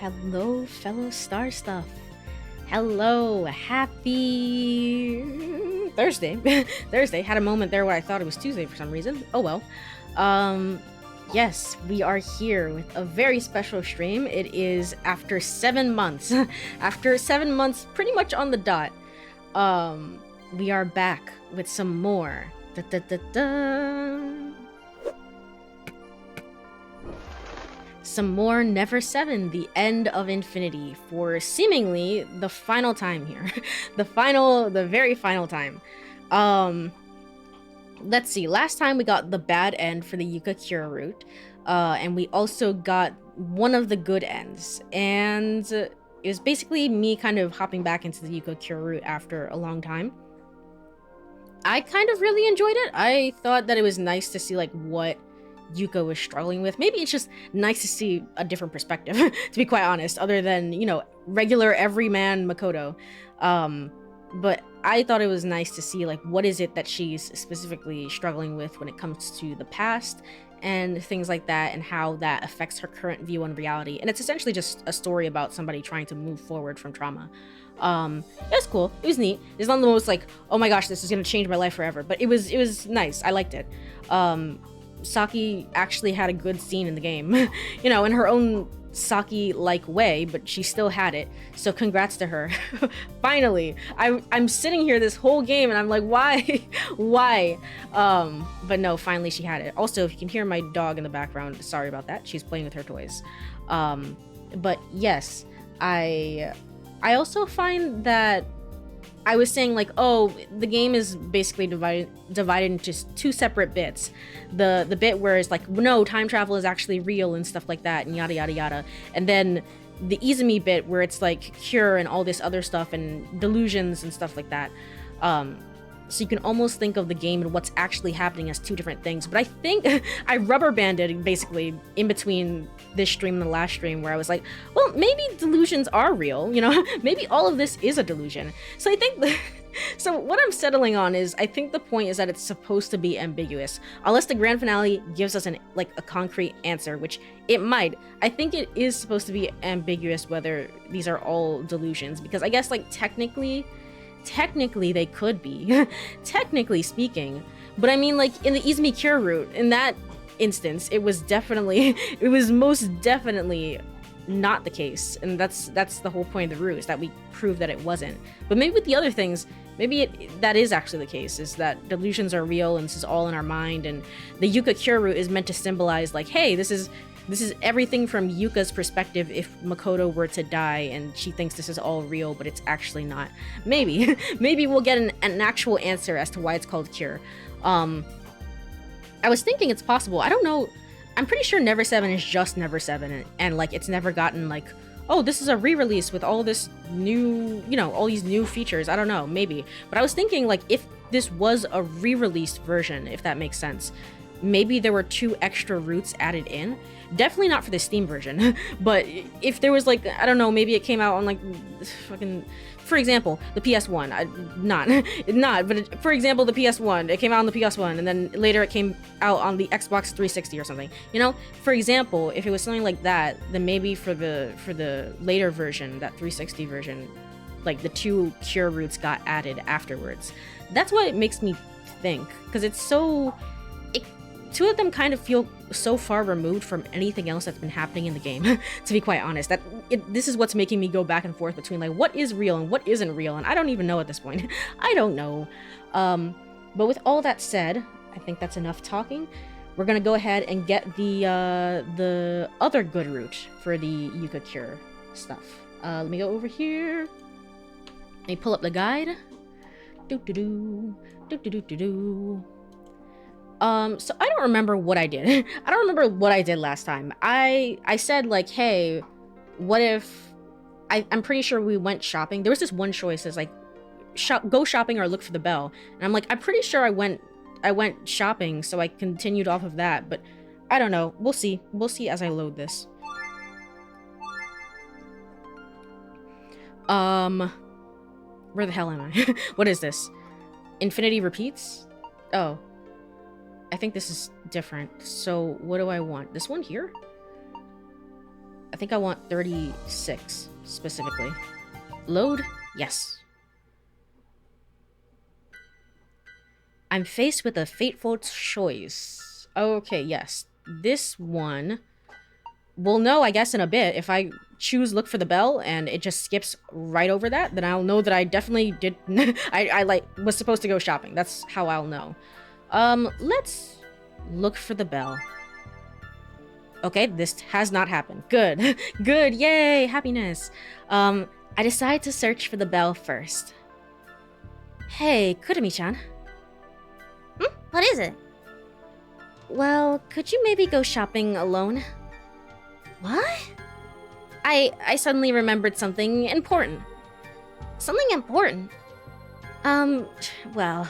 Hello, fellow star stuff. Hello, happy Thursday. Thursday. Had a moment there where I thought it was Tuesday for some reason. Oh well. Yes, we are here with a very special stream. It is after 7 months. After 7 months, pretty much on the dot. We are back with some more. Da, da, da, da. Some more Never 7, the end of infinity, for seemingly the final time here. the very final time. Let's see, last time we got the bad end for the Yuka Cure route, and we also got one of the good ends, and it was basically me kind of hopping back into the Yuka Cure route after a long time. I kind of really enjoyed it. I thought that it was nice to see like what Yuka was struggling with. Maybe it's just nice to see a different perspective, to be quite honest, other than, you know, regular everyman Makoto. But I thought it was nice to see like what is it that she's specifically struggling with when it comes to the past and things like that, and how that affects her current view on reality. And it's essentially just a story about somebody trying to move forward from trauma. It was cool. It was neat. It's not the most like, oh my gosh, this is gonna change my life forever, but it was nice. I liked it. Saki actually had a good scene in the game, you know, in her own Saki-like way, but she still had it. So congrats to her. Finally, I'm sitting here this whole game and I'm like, why, why? But no, finally she had it. Also, if you can hear my dog in the background, sorry about that. She's playing with her toys. But yes, I also find that I was saying like, oh, the game is basically divided into two separate bits. The bit where it's like, no, time travel is actually real and stuff like that, and yada yada yada. And then the Izumi bit where it's like cure and all this other stuff and delusions and stuff like that. So you can almost think of the game and what's actually happening as two different things. But I think I rubber banded basically in between this stream and the last stream, where I was like, well, maybe delusions are real, you know? Maybe all of this is a delusion. So I think so what I'm settling on is, I think the point is that it's supposed to be ambiguous, unless the grand finale gives us a concrete answer, which it might. I think it is supposed to be ambiguous whether these are all delusions, because I guess like technically they could be, technically speaking. But I mean, like in the Izumi Cure route, in that instance, it was most definitely not the case, and that's the whole point of the route, is that we prove that it wasn't. But maybe with the other things, maybe that is actually the case, is that delusions are real and this is all in our mind, and the Yuka Cure route is meant to symbolize like, hey, this is everything from Yuka's perspective if Makoto were to die and she thinks this is all real, but it's actually not. Maybe. Maybe we'll get an actual answer as to why it's called Cure. I was thinking it's possible. I don't know. I'm pretty sure Never 7 is just Never 7, and like it's never gotten like, oh, this is a re-release with all this new, you know, all these new features. I don't know, maybe. But I was thinking like, if this was a re-released version, if that makes sense, maybe there were 2 extra routes added in. Definitely not for the Steam version, but if there was like, I don't know, maybe it came out on like fucking, for example, the PS1. But for example, the PS1, it came out on the PS1, and then later it came out on the Xbox 360 or something. You know, for example, if it was something like that, then maybe for the later version, that 360 version, like the 2 cure routes got added afterwards. That's what it makes me think, because it's so. 2 of them kind of feel so far removed from anything else that's been happening in the game, to be quite honest. This is what's making me go back and forth between like what is real and what isn't real, and I don't even know at this point. I don't know. But with all that said, I think that's enough talking. We're gonna go ahead and get the other good route for the Yuka Cure stuff. Let me go over here. Let me pull up the guide. So I don't remember what I did. I don't remember what I did last time. I said like, hey, what if I'm pretty sure we went shopping. There was this one choice that's like, go shopping or look for the bell. And I'm like, I'm pretty sure I went shopping, so I continued off of that, but I don't know. We'll see. We'll see as I load this. Where the hell am I? What is this? Infinity repeats? Oh. I think this is different. So what do I want? This one here? think I want 36 specifically. Load? Yes. I'm faced with a fateful choice. Okay, yes. This one... We'll know, I guess, in a bit. If I choose look for the bell and it just skips right over that, then I'll know that I definitely did... I like, was supposed to go shopping. That's how I'll know. Let's look for the bell. Okay, this has not happened. Good. Good, yay, happiness. I decide to search for the bell first. Hey, Kurumi-chan. What is it? Well, could you maybe go shopping alone? What? I suddenly remembered something important. Something important? Well...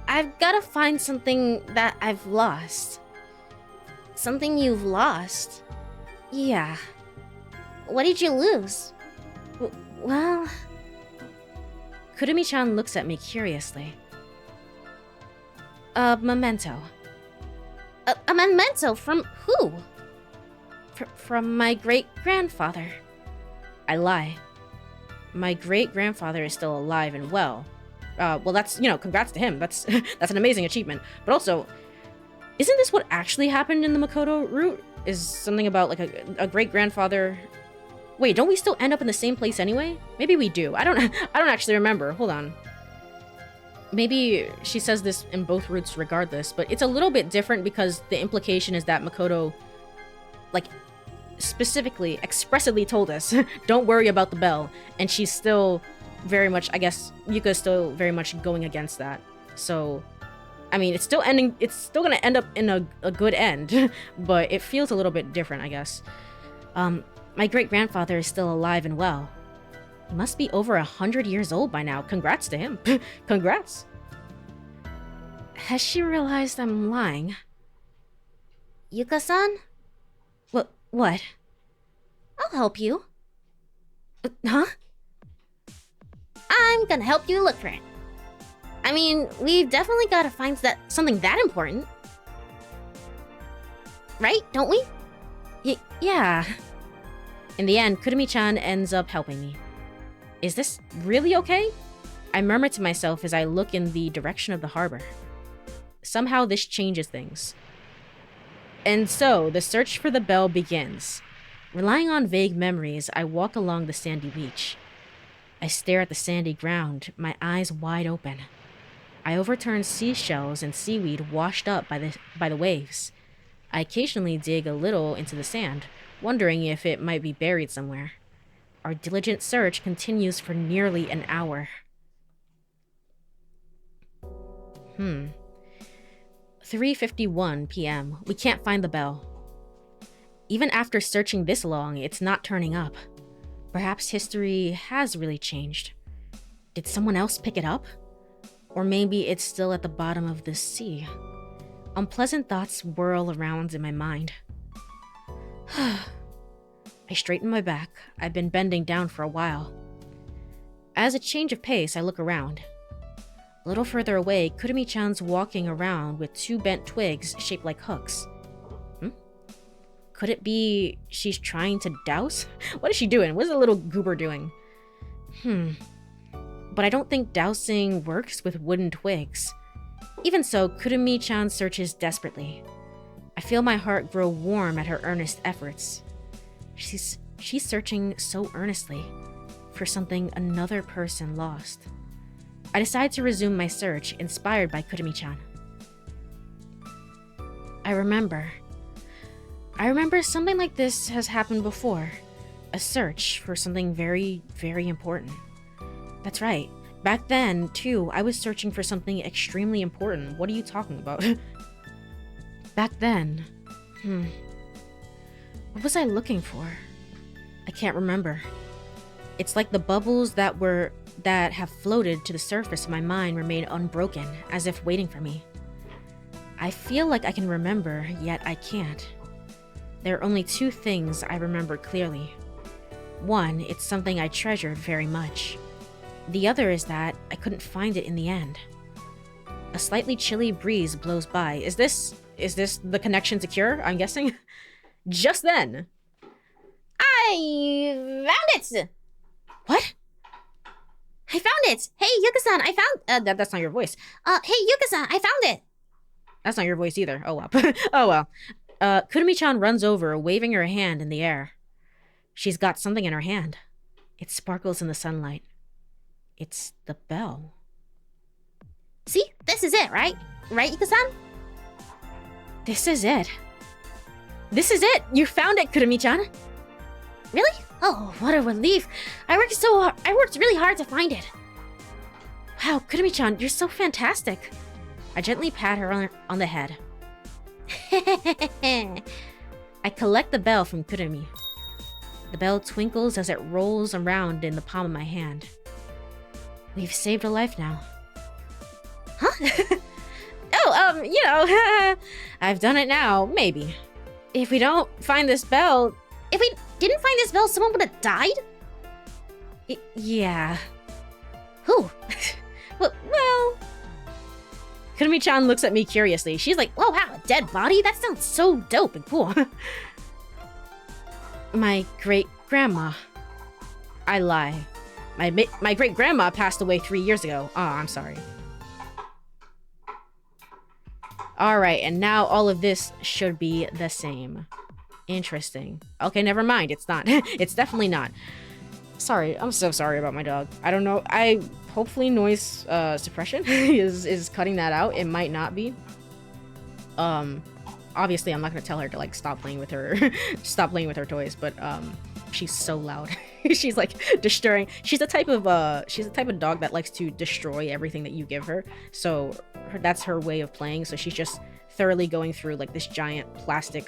I've gotta find something that I've lost. Something you've lost? Yeah. What did you lose? Well... Kurumi-chan looks at me curiously. A memento. A memento from who? From my great-grandfather. I lie. My great-grandfather is still alive and well. Well, that's, you know, congrats to him. That's that's an amazing achievement. But also, isn't this what actually happened in the Makoto route? Is something about, like, a great-grandfather... Wait, don't we still end up in the same place anyway? Maybe we do. I don't actually remember. Hold on. Maybe she says this in both routes regardless, but it's a little bit different because the implication is that Makoto, like, specifically, expressly told us, don't worry about the bell, and she's still very much, I guess, Yuka's still very much going against that. So, I mean, it's still gonna end up in a good end, but it feels a little bit different, I guess. My great-grandfather is still alive and well. He must be over 100 years old by now. Congrats to him. Congrats. Has she realized I'm lying? Yuka-san? What? I'll help you. Huh? I'm gonna help you look for it. I mean, we've definitely gotta find something that important. Right? Don't we? Yeah. In the end, Kurumi-chan ends up helping me. Is this really okay? I murmur to myself as I look in the direction of the harbor. Somehow this changes things. And so, the search for the bell begins. Relying on vague memories, I walk along the sandy beach. I stare at the sandy ground, my eyes wide open. I overturn seashells and seaweed washed up by the waves. I occasionally dig a little into the sand, wondering if it might be buried somewhere. Our diligent search continues for nearly an hour. 3:51 p.m. We can't find the bell. Even after searching this long, it's not turning up. Perhaps history has really changed. Did someone else pick it up? Or maybe it's still at the bottom of the sea. Unpleasant thoughts whirl around in my mind. I straighten my back. I've been bending down for a while. As a change of pace, I look around. A little further away, Kurumi-chan's walking around with two bent twigs shaped like hooks. Could it be she's trying to douse? What is she doing? What is the little goober doing? But I don't think dousing works with wooden twigs. Even so, Kurumi-chan searches desperately. I feel my heart grow warm at her earnest efforts. She's searching so earnestly for something another person lost. I decide to resume my search, inspired by Kurumi-chan. I remember something like this has happened before. A search for something very, very important. That's right. Back then, too, I was searching for something extremely important. What are you talking about? Back then... What was I looking for? I can't remember. It's like the bubbles that have floated to the surface of my mind remain unbroken, as if waiting for me. I feel like I can remember, yet I can't. There are only two things I remember clearly. One, it's something I treasured very much. The other is that I couldn't find it in the end. A slightly chilly breeze blows by. Is this the connection to Cure, I'm guessing? just then. I found it! What? I found it! Hey, Yuka-san, I found... That's not your voice. Hey, Yuka-san, I found it! That's not your voice either. Oh, well. Oh, well. Kurumi-chan runs over, waving her hand in the air. She's got something in her hand. It sparkles in the sunlight. It's the bell. See? This is it, right? Right, Yuka-san? This is it. This is it! You found it, Kurumi-chan! Really? Oh, what a relief. I worked really hard to find it. Wow, Kurumi-chan, you're so fantastic. I gently pat her on the head. I collect the bell from Kurumi. The bell twinkles as it rolls around in the palm of my hand. We've saved a life now. Huh? I've done it now, maybe. If we don't find this bell... If we didn't find this bell, someone would have died? Yeah. Who? Well... Kurumi-chan looks at me curiously. She's like, "Whoa, wow, a dead body? That sounds so dope and cool." My great-grandma. I lie. My great-grandma passed away 3 years ago. Oh, I'm sorry. Alright, and now all of this should be the same. Interesting. Okay, never mind. It's not. It's definitely not. Sorry. I'm so sorry about my dog. I don't know. Hopefully noise suppression is cutting that out. It might not be. Obviously I'm not gonna tell her to like stop playing with her toys, but she's so loud. She's like destroying. She's the type of dog that likes to destroy everything that you give her. So that's her way of playing. So she's just thoroughly going through like this giant plastic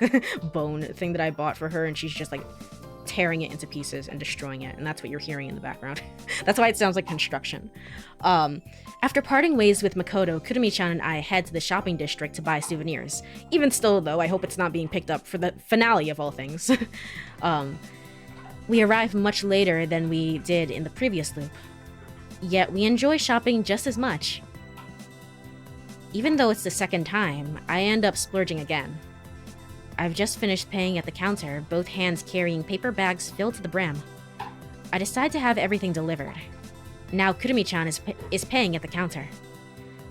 bone thing that I bought for her, and she's just like tearing it into pieces and destroying it, and that's what you're hearing in the background. That's why it sounds like construction. After parting ways with Makoto, Kurumi-chan and I head to the shopping district to buy souvenirs. Even still, though, I hope it's not being picked up for the finale of all things. We arrive much later than we did in the previous loop, yet we enjoy shopping just as much. Even though it's the second time, I end up splurging again. I've just finished paying at the counter, both hands carrying paper bags filled to the brim. I decide to have everything delivered. Now Kurumi-chan is paying at the counter.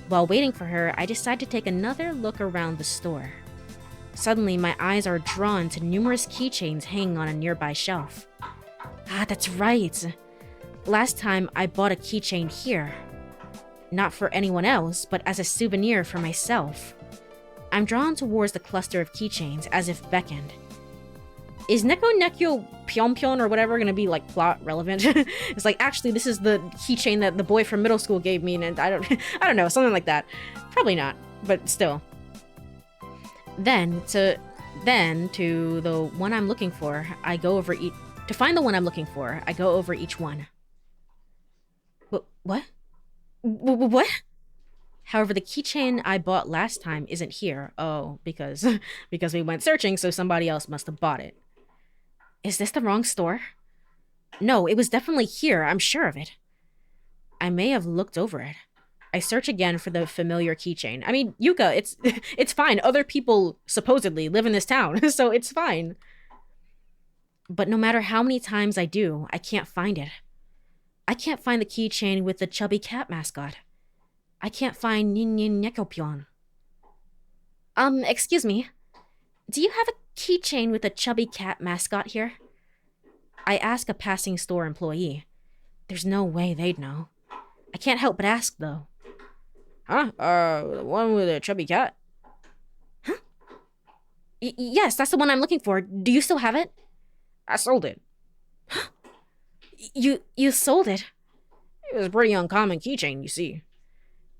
While waiting for her, I decide to take another look around the store. Suddenly, my eyes are drawn to numerous keychains hanging on a nearby shelf. Ah, that's right. Last time, I bought a keychain here. Not for anyone else, but as a souvenir for myself. I'm drawn towards the cluster of keychains as if beckoned. Is Neko Nekyo Pyeonpyeon or whatever gonna be like plot relevant? It's like, actually, this is the keychain that the boy from middle school gave me, and I don't know, something like that. Probably not, but still. Then to the one I'm looking for, I go over each. To find the one I'm looking for, I go over each one. What? What? However, the keychain I bought last time isn't here. Oh, because we went searching, so somebody else must have bought it. Is this the wrong store? No, it was definitely here. I'm sure of it. I may have looked over it. I search again for the familiar keychain. I mean, Yuka, it's fine. Other people supposedly live in this town, so it's fine. But no matter how many times I do, I can't find it. I can't find the keychain with the chubby cat mascot. I can't find Nin Nekopyeon. Excuse me. Do you have a keychain with a chubby cat mascot here? I ask a passing store employee. There's no way they'd know. I can't help but ask, though. Huh? The one with a chubby cat? Huh? Yes, that's the one I'm looking for. Do you still have it? I sold it. You sold it? It was a pretty uncommon keychain, you see.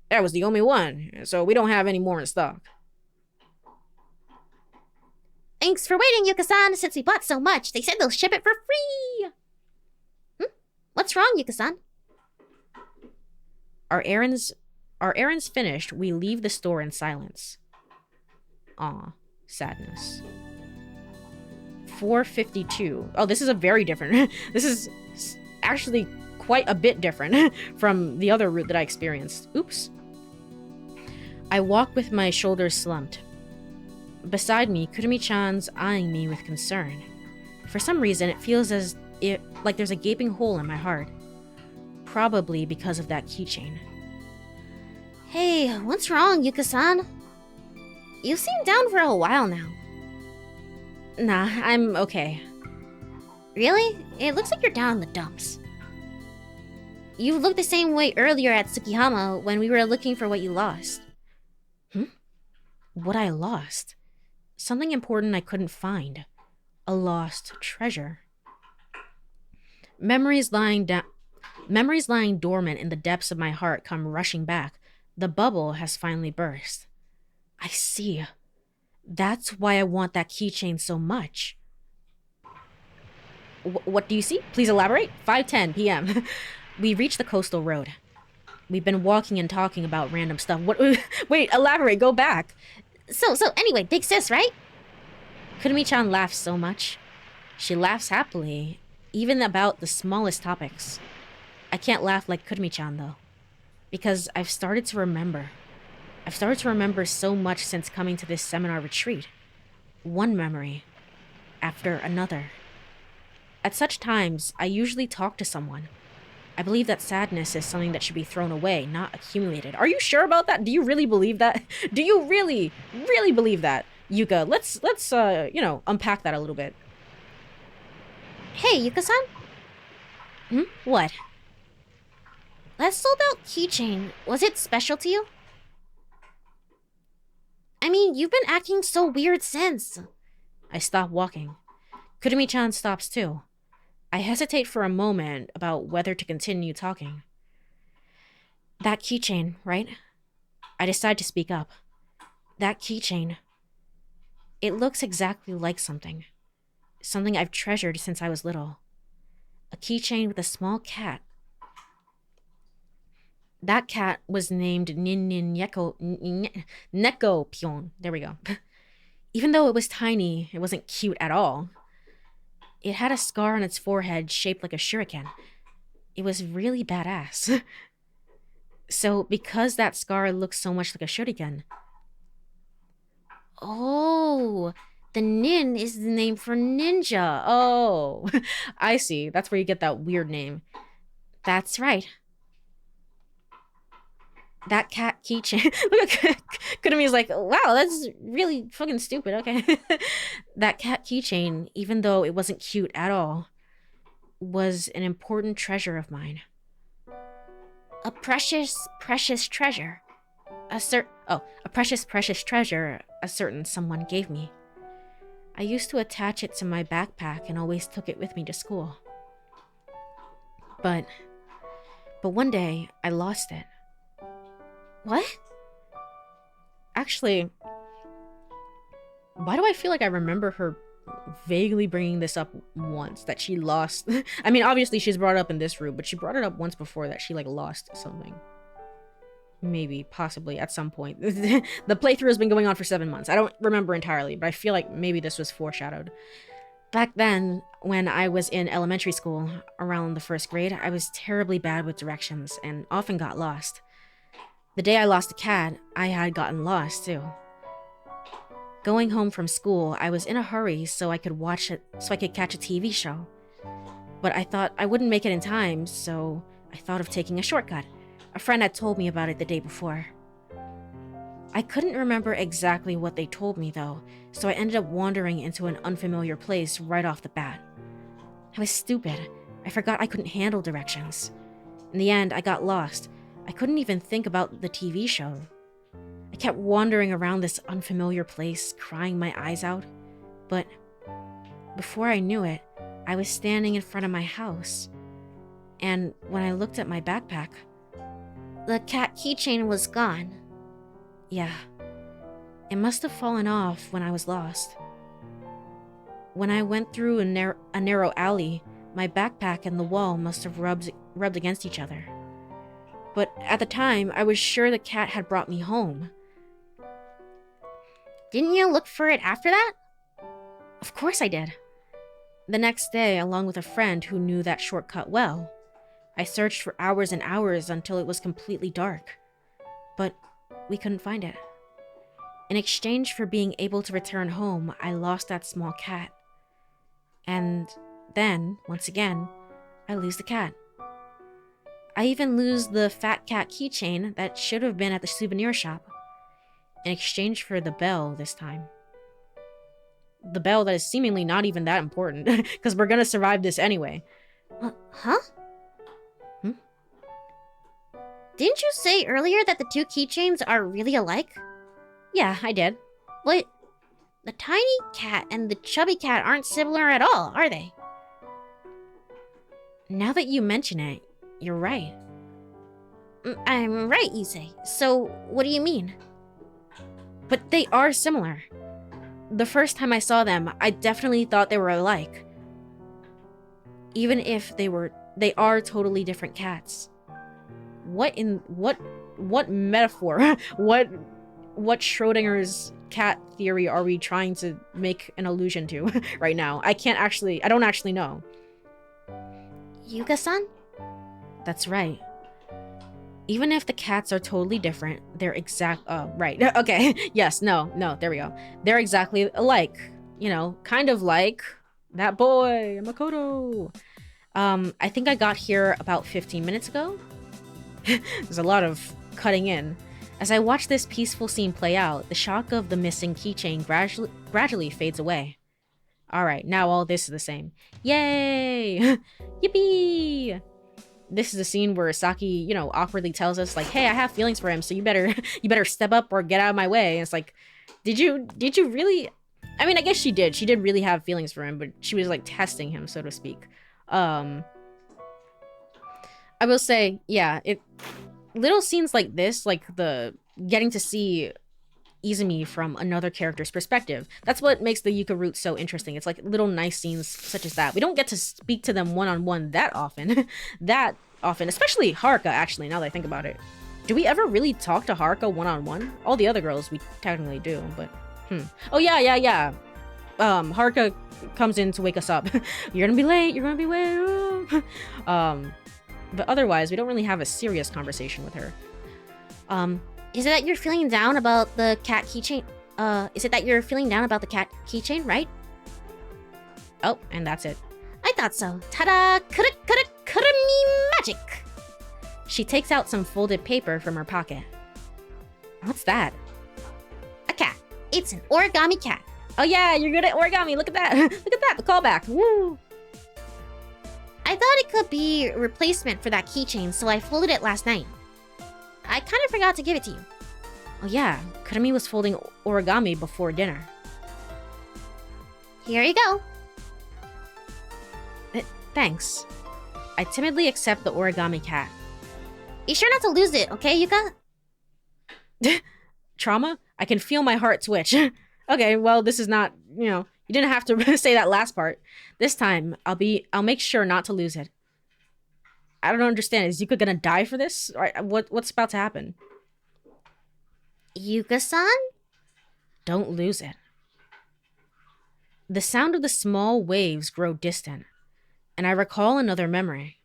That was the only one, so we don't have any more in stock. Thanks for waiting, Yuka-san. Since we bought so much, they said they'll ship it for free. What's wrong, Yuka-san? Our errands finished, we leave the store in silence. Aw, sadness. 4:52. Oh, this is a very different. This is actually quite a bit different from the other route that I experienced. Oops. I walk with my shoulders slumped. Beside me, Kurumi-chan's eyeing me with concern. For some reason, it feels like there's a gaping hole in my heart. Probably because of that keychain. Hey, what's wrong, Yuka-san? You seem down for a while now. Nah, I'm okay. Really? It looks like you're down in the dumps. You looked the same way earlier at Tsukihama when we were looking for what you lost. What I lost? Something important I couldn't find. A lost treasure. Memories lying dormant in the depths of my heart come rushing back. The bubble has finally burst. I see. That's why I want that keychain so much. What do you see? Please elaborate. 5:10 p.m. We reached the coastal road. We've been walking and talking about random stuff. What? Wait, elaborate. Go back. So anyway, big sis, right? Kurumi-chan laughs so much. She laughs happily, even about the smallest topics. I can't laugh like Kurumi-chan, though. Because I've started to remember. I've started to remember so much since coming to this seminar retreat. One memory after another. At such times, I usually talk to someone. I believe that sadness is something that should be thrown away, not accumulated. Are you sure about that? Do you really believe that? Do you really believe that? Yuka, let's unpack that a little bit. Hey, Yuka-san? What? That sold-out keychain, was it special to you? I mean, you've been acting so weird since. I stop walking. Kurumi-chan stops too. I hesitate for a moment about whether to continue talking. That keychain, right? I decide to speak up. That keychain. It looks exactly like something. Something I've treasured since I was little. A keychain with a small cat. That cat was named Neko-pyon. There we go. Even though it was tiny, it wasn't cute at all. It had a scar on its forehead shaped like a shuriken. It was really badass. So, because that scar looks so much like a shuriken... Oh, the nin is the name for ninja. Oh, I see. That's where you get that weird name. That's right. That cat keychain. Look at Kurumi's like, wow, that's really fucking stupid. Okay. That cat keychain, even though it wasn't cute at all, was an important treasure of mine. A precious treasure. A precious treasure a certain someone gave me. I used to attach it to my backpack and always took it with me to school. But one day, I lost it. What? Actually, why do I feel like I remember her vaguely bringing this up once, that she lost... I mean, obviously she's brought it up in this room, but she brought it up once before that she, like, lost something. Maybe, possibly, at some point. The playthrough has been going on for 7 months. I don't remember entirely, but I feel like maybe this was foreshadowed. Back then, when I was in elementary school, around the 1st grade, I was terribly bad with directions and often got lost. The day I lost the cat, I had gotten lost, too. Going home from school, I was in a hurry so I could catch a TV show. But I thought I wouldn't make it in time, so I thought of taking a shortcut. A friend had told me about it the day before. I couldn't remember exactly what they told me, though, so I ended up wandering into an unfamiliar place right off the bat. I was stupid. I forgot I couldn't handle directions. In the end, I got lost. I couldn't even think about the TV show. I kept wandering around this unfamiliar place, crying my eyes out. But before I knew it, I was standing in front of my house. And when I looked at my backpack, the cat keychain was gone. Yeah. It must have fallen off when I was lost. When I went through a narrow alley, my backpack and the wall must have rubbed against each other. But at the time, I was sure the cat had brought me home. Didn't you look for it after that? Of course I did. The next day, along with a friend who knew that shortcut well, I searched for hours and hours until it was completely dark. But we couldn't find it. In exchange for being able to return home, I lost that small cat. And then, once again, I lose the cat. I even lose the fat cat keychain that should have been at the souvenir shop. In exchange for the bell this time. The bell that is seemingly not even that important, because we're gonna survive this anyway. Huh? Didn't you say earlier that the two keychains are really alike? Yeah, I did. But the tiny cat and the chubby cat aren't similar at all, are they? Now that you mention it, you're right. I'm right, you say. So, what do you mean? But they are similar. The first time I saw them, I definitely thought they were alike. Even if they are totally different cats. What metaphor? what Schrodinger's cat theory are we trying to make an allusion to right now? I don't actually know. Yuka-san? That's right. Even if the cats are totally different, they're right. Okay. Yes, no, there we go. They're exactly alike. You know, kind of like that boy, Makoto. I think I got here about 15 minutes ago. There's a lot of cutting in. As I watch this peaceful scene play out, the shock of the missing keychain gradually fades away. Alright, now all this is the same. Yay! Yippee! This is a scene where Saki, awkwardly tells us, like, hey, I have feelings for him, so you better step up or get out of my way. And it's like, did you really? I mean, I guess she did. She did really have feelings for him, but she was, like, testing him, so to speak. I will say, yeah, little scenes like this, like the getting to see Izumi from another character's perspective. That's what makes the Yuka route so interesting. It's like little nice scenes such as that. We don't get to speak to them one-on-one that often. Especially Haruka, actually, now that I think about it. Do we ever really talk to Haruka one-on-one? All the other girls we technically do, but Oh yeah. Haruka comes in to wake us up. You're gonna be late. But otherwise, we don't really have a serious conversation with her. Is it that you're feeling down about the cat keychain? Right? Oh, and that's it. I thought so. Ta-da! Kurumi magic! She takes out some folded paper from her pocket. What's that? A cat. It's an origami cat. Oh yeah, you're good at origami. Look at that. Look at that. The callback. Woo! I thought it could be a replacement for that keychain, so I folded it last night. I kind of forgot to give it to you. Oh yeah, Kurumi was folding origami before dinner. Here you go. Thanks. I timidly accept the origami cat. Be sure not to lose it, okay, Yuka? Trauma? I can feel my heart twitch. Okay, well, this is not, you didn't have to say that last part. This time, I'll make sure not to lose it. I don't understand. Is Yuka gonna die for this? What's about to happen? Yuka-san? Don't lose it. The sound of the small waves grow distant, and I recall another memory.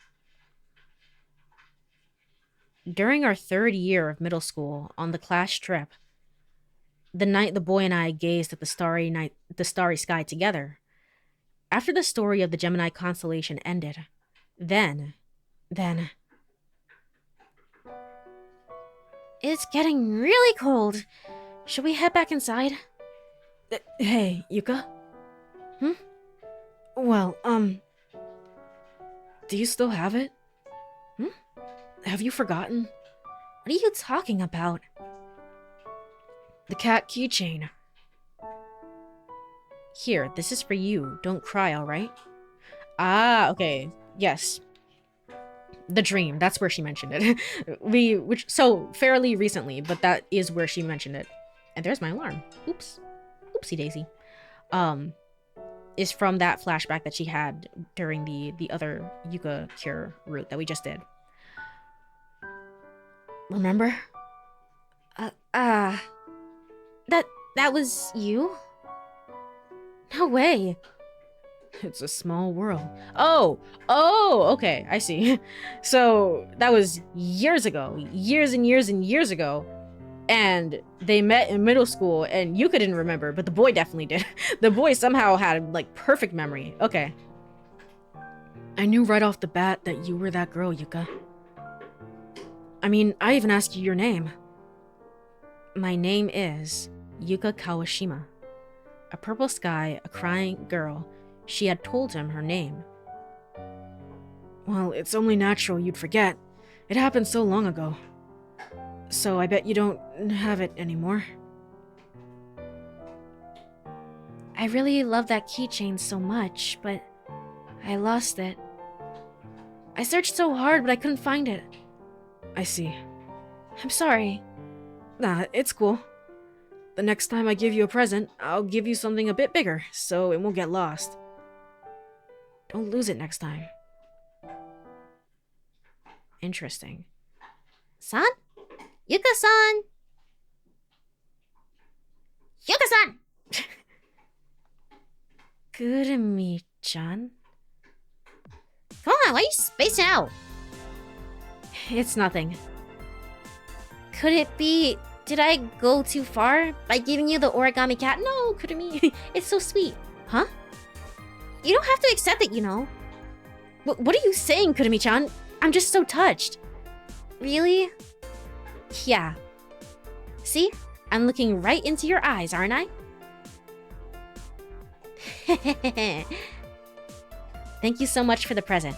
During our 3rd year of middle school, on the class trip, the night the boy and I gazed at the starry sky together, after the story of the Gemini constellation ended, then... It's getting really cold. Should we head back inside? Hey, Yuka? Well, do you still have it? Have you forgotten? What are you talking about? The cat keychain. Here, this is for you. Don't cry, alright? Ah, okay. Yes. The dream. That's where she mentioned it. So fairly recently, but that is where she mentioned it. And there's my alarm. Oops. Oopsie daisy. Is from that flashback that she had during the other Yuka cure route that we just did. Remember? That was you? No way. It's a small world. Oh, okay, I see. So that was years ago, years and years and years ago. And they met in middle school, and Yuka didn't remember, but the boy definitely did. The boy somehow had, like, perfect memory. Okay. I knew right off the bat that you were that girl, Yuka. I mean, I even asked you your name. My name is Yuka Kawashima. A purple sky, a crying girl. She had told him her name. Well, it's only natural you'd forget. It happened so long ago. So I bet you don't have it anymore. I really love that keychain so much, but I lost it. I searched so hard, but I couldn't find it. I see. I'm sorry. Nah, it's cool. The next time I give you a present, I'll give you something a bit bigger, so it won't get lost. Don't lose it next time. Interesting. San? Yuka-san! Yuka-san! Kurumi-chan? Come on, why are you spacing out? It's nothing. Could it be... Did I go too far by giving you the origami cat? No, Kurumi. It's so sweet. Huh? You don't have to accept it, you know. What are you saying, Kurumi-chan? I'm just so touched. Really? Yeah. See? I'm looking right into your eyes, aren't I? Thank you so much for the present.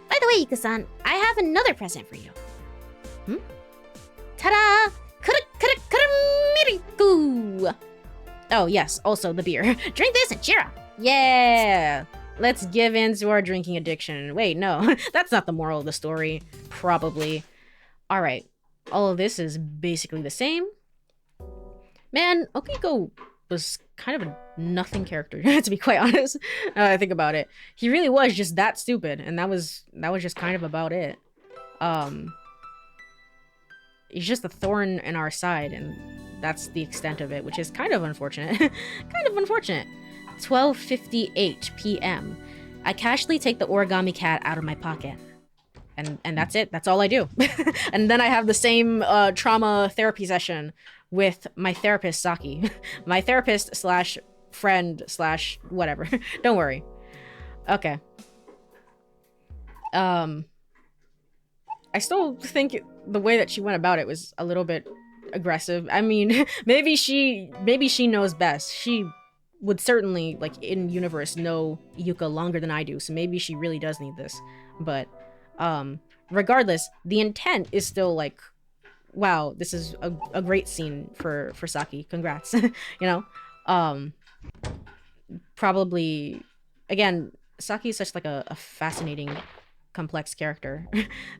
By the way, Yuka-san, I have another present for you. Ta-da! Kuramiriku! Oh, yes, also the beer. Drink this and cheer up. Yeah! Let's give in to our drinking addiction. Wait, no. That's not the moral of the story. Probably. Alright. All of this is basically the same. Man, Okiko was kind of a nothing character, to be quite honest. I think about it. He really was just that stupid, and that was just kind of about it. He's just a thorn in our side, and that's the extent of it, which is kind of unfortunate. Kind of unfortunate. 12:58 p.m. I casually take the origami cat out of my pocket. And that's it. That's all I do. And then I have the same trauma therapy session with my therapist, Saki. My therapist slash friend slash whatever. Don't worry. Okay. I still think the way that she went about it was a little bit aggressive. I mean, maybe she knows best. She would certainly, like, in universe, know Yuka longer than I do, so maybe she really does need this. But regardless, the intent is still like, wow, this is a great scene for Saki. Congrats. You know? Probably, again, Saki is such like a fascinating, complex character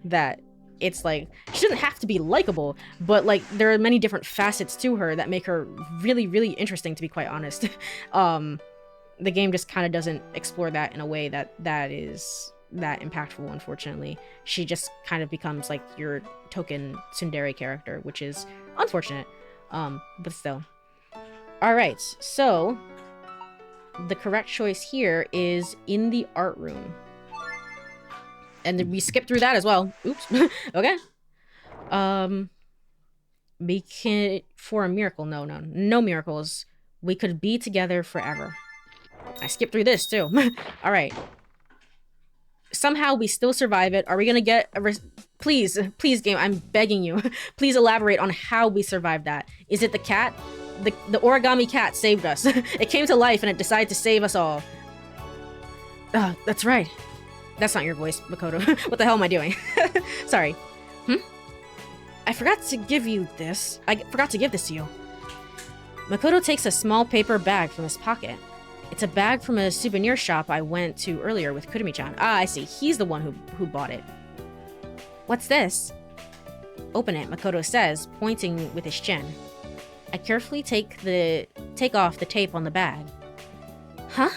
that it's like, she doesn't have to be likable, but like there are many different facets to her that make her really, really interesting, to be quite honest. The game just kind of doesn't explore that in a way that is that impactful, unfortunately. She just kind of becomes like your token tsundere character, which is unfortunate, but still. Alright, so the correct choice here is in the art room. And then we skip through that as well. Oops. Okay. For a miracle. No miracles. We could be together forever. I skipped through this too. Alright. Somehow we still survive it. Are we gonna get a please, game, I'm begging you. Please elaborate on how we survived that. Is it the cat? The origami cat saved us. It came to life and it decided to save us all. That's right. That's not your voice, Makoto. What the hell am I doing? Sorry. I forgot to give you this. I forgot to give this to you. Makoto takes a small paper bag from his pocket. It's a bag from a souvenir shop I went to earlier with Kurumi-chan. Ah, I see. He's the one who bought it. What's this? Open it, Makoto says, pointing with his chin. I carefully take off the tape on the bag. Huh?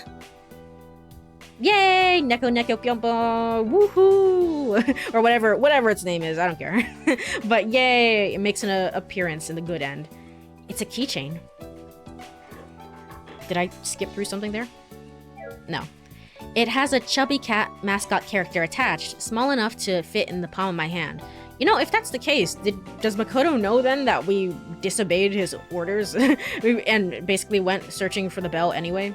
Yay! Neko Kyompo! Woohoo! Or whatever its name is, I don't care. But yay! It makes an appearance in the good end. It's a keychain. Did I skip through something there? No. It has a chubby cat mascot character attached, small enough to fit in the palm of my hand. You know, if that's the case, does Makoto know then that we disobeyed his orders and basically went searching for the bell anyway?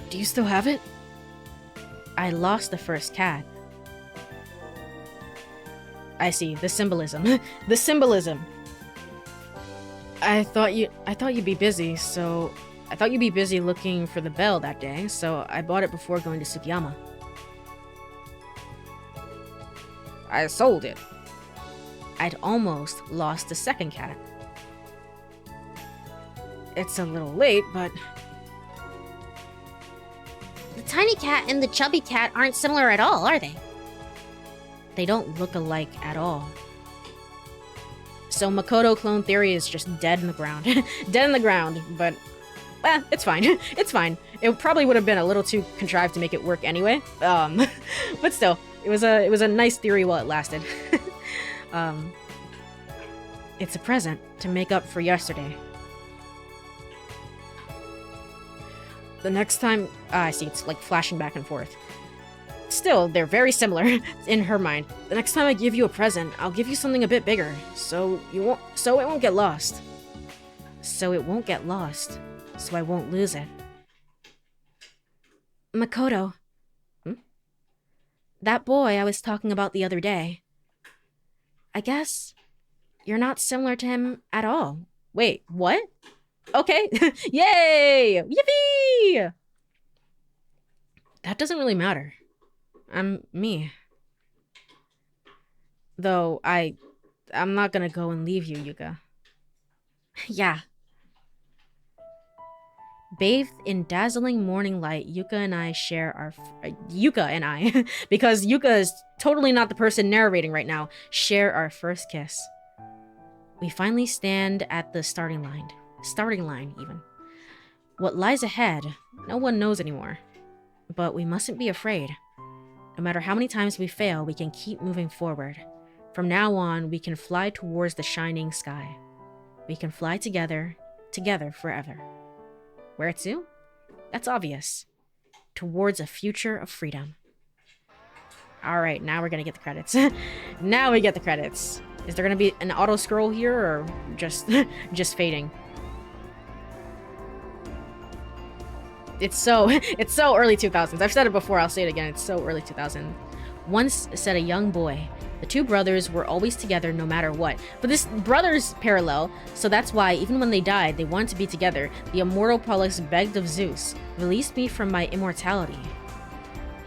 Do you still have it? I lost the first cat. I see, the symbolism. The symbolism. I thought you'd be busy, so I thought you'd be busy looking for the bell that day, so I bought it before going to Sugiyama. I sold it. I'd almost lost the second cat. It's a little late, but... The tiny cat and the chubby cat aren't similar at all, are they? They don't look alike at all. So Makoto clone theory is just dead in the ground. Dead in the ground, but... it's fine. It's fine. It probably would have been a little too contrived to make it work anyway. But still, it was a nice theory while it lasted. It's a present to make up for yesterday. The next time... I see, it's like flashing back and forth. Still, they're very similar in her mind. The next time I give you a present, I'll give you something a bit bigger, so it won't get lost. So it won't get lost. So I won't lose it. Makoto. That boy I was talking about the other day. I guess you're not similar to him at all. Wait, what? Okay. Yay! Yippee! That doesn't really matter. I'm me. Though I'm not gonna go and leave you, Yuka. Yeah. Bathed in dazzling morning light, Yuka and I share our... Yuka and I, because Yuka is totally not the person narrating right now, share our first kiss. We finally stand at the starting line. Starting line, even. What lies ahead, no one knows anymore. But we mustn't be afraid. No matter how many times we fail, we can keep moving forward. From now on, we can fly towards the shining sky. We can fly together forever. Where to? That's obvious. Towards a future of freedom. Alright, now we're gonna get the credits. Now we get the credits. Is there gonna be an auto scroll here, or just fading? It's so early 2000s. I've said it before, I'll say it again. It's so early 2000s. Once said a young boy, the two brothers were always together no matter what. But this brother's parallel, so that's why even when they died, they wanted to be together. The immortal Pollux begged of Zeus, release me from my immortality.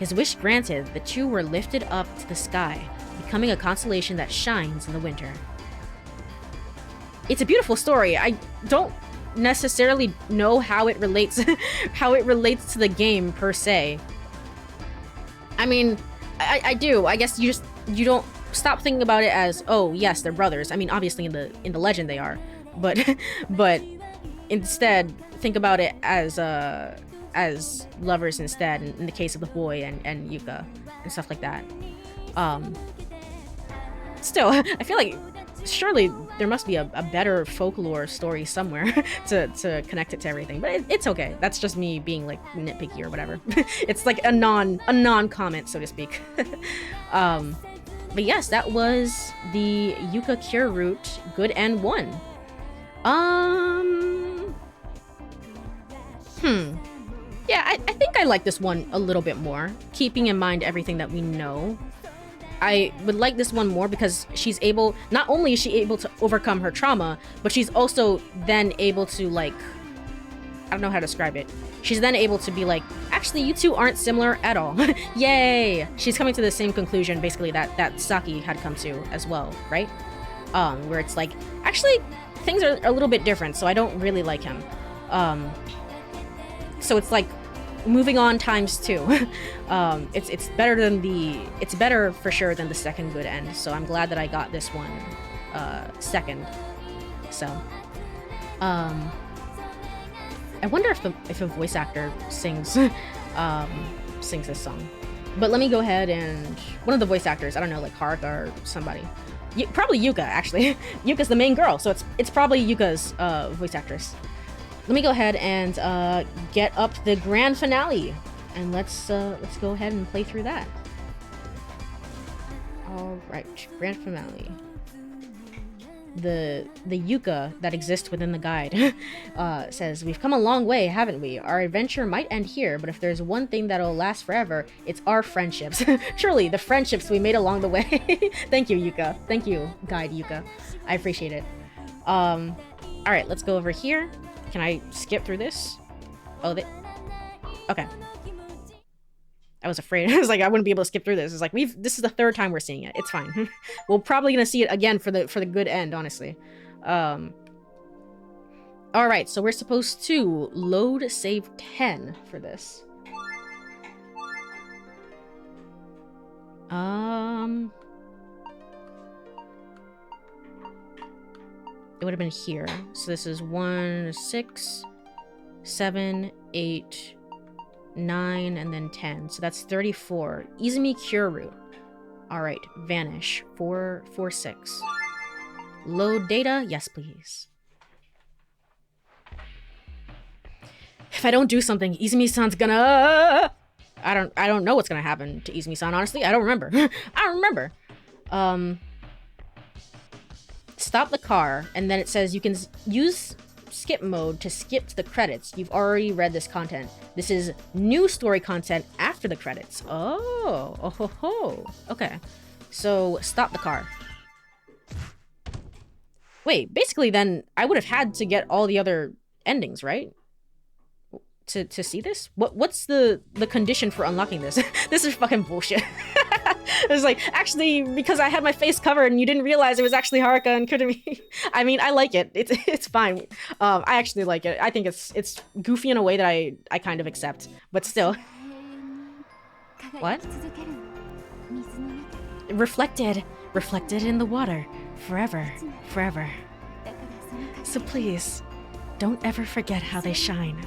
His wish granted, the two were lifted up to the sky, becoming a constellation that shines in the winter. It's a beautiful story. I don't necessarily know how it relates to the game per se. I mean, I do. I guess you don't stop thinking about it as, oh yes, they're brothers. I mean, obviously in the legend they are, but instead think about it as lovers instead, in the case of the boy and Yuka and stuff like that. Still, I feel like surely there must be a better folklore story somewhere to connect it to everything, but it's okay. That's just me being like nitpicky or whatever. It's like a non comment, so to speak. But yes, that was the Yuka Cure route, good and 1. Yeah, I think I like this one a little bit more, keeping in mind everything that we know. I would like this one more because she's able, not only is she able to overcome her trauma, but she's also then able to, like, I don't know how to describe it. She's then able to be like, actually, you two aren't similar at all. Yay! She's coming to the same conclusion, basically, that Saki had come to as well, right? Where it's like, actually, things are a little bit different, so I don't really like him. So it's like, moving on times 2. It's better for sure than the second good end, so I'm glad that I got this one second. So I wonder if a voice actor sings this song. But let me go ahead and one of the voice actors, I don't know, like Haruka or somebody. Probably Yuka, actually. Yuka's the main girl, so it's probably Yuka's voice actress. Let me go ahead and get up the grand finale, and let's go ahead and play through that. All right, grand finale. The yucca that exists within the guide says, "We've come a long way, haven't we? Our adventure might end here, but if there's one thing that'll last forever, it's our friendships." Surely, the friendships we made along the way. Thank you, Yuka. Thank you, guide Yuka. I appreciate it. All right, let's go over here. Can I skip through this? Oh, okay. I was afraid. I was like, I wouldn't be able to skip through this. It's like this is the third time we're seeing it. It's fine. We're probably gonna see it again for the good end, honestly. All right, so we're supposed to load save 10 for this. It would have been here. So this is 1, 6, 7, 8, 9, and then 10. So that's 34. Izumi Cure Route. Alright, vanish. 4, 4, 6. Load data? Yes, please. If I don't do something, Izumi-san's gonna... I don't know what's gonna happen to Izumi-san, honestly. I don't remember. I don't remember. Stop the car, and then it says you can use skip mode to skip to the credits. You've already read this content. This is new story content after the credits. Oh, oh ho ho. Okay, so stop the car. Wait, basically then I would have had to get all the other endings, right? To see this? What's the condition for unlocking this? This is fucking bullshit. It was like, actually, because I had my face covered and you didn't realize it was actually Haruka and Kurumi. I mean, I like it. It's fine. I actually like it. I think it's goofy in a way that I kind of accept, but still. What? Reflected in the water, forever. So please, don't ever forget how they shine.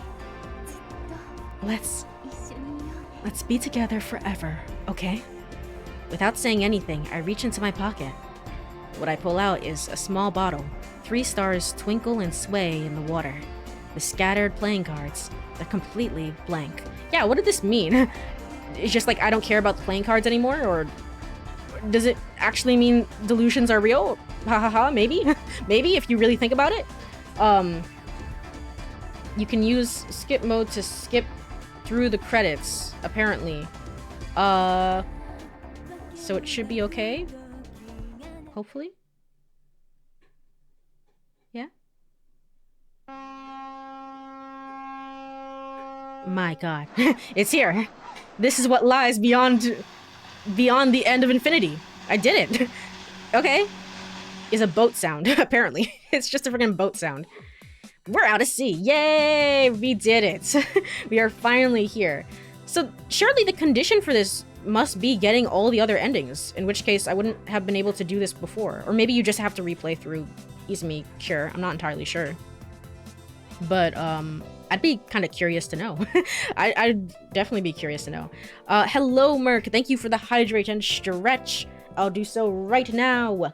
Let's be together forever, okay? Without saying anything, I reach into my pocket. What I pull out is a small bottle. 3 stars twinkle and sway in the water. The scattered playing cards, they're completely blank. Yeah, what did this mean? It's just like I don't care about the playing cards anymore, or does it actually mean delusions are real? Ha ha ha, maybe? Maybe, if you really think about it. You can use skip mode to skip through the credits, apparently. So it should be okay? Hopefully? Yeah? My god. It's here! This is what lies beyond the end of infinity. I did it! Okay. Is a boat sound, apparently. It's just a freaking boat sound. We're out at sea! Yay! We did it! We are finally here. So surely the condition for this must be getting all the other endings, in which case I wouldn't have been able to do this before. Or maybe you just have to replay through Izumi Cure. I'm not entirely sure. But I'd be kind of curious to know. I'd definitely be curious to know. Hello, Merc. Thank you for the hydrate and stretch. I'll do so right now.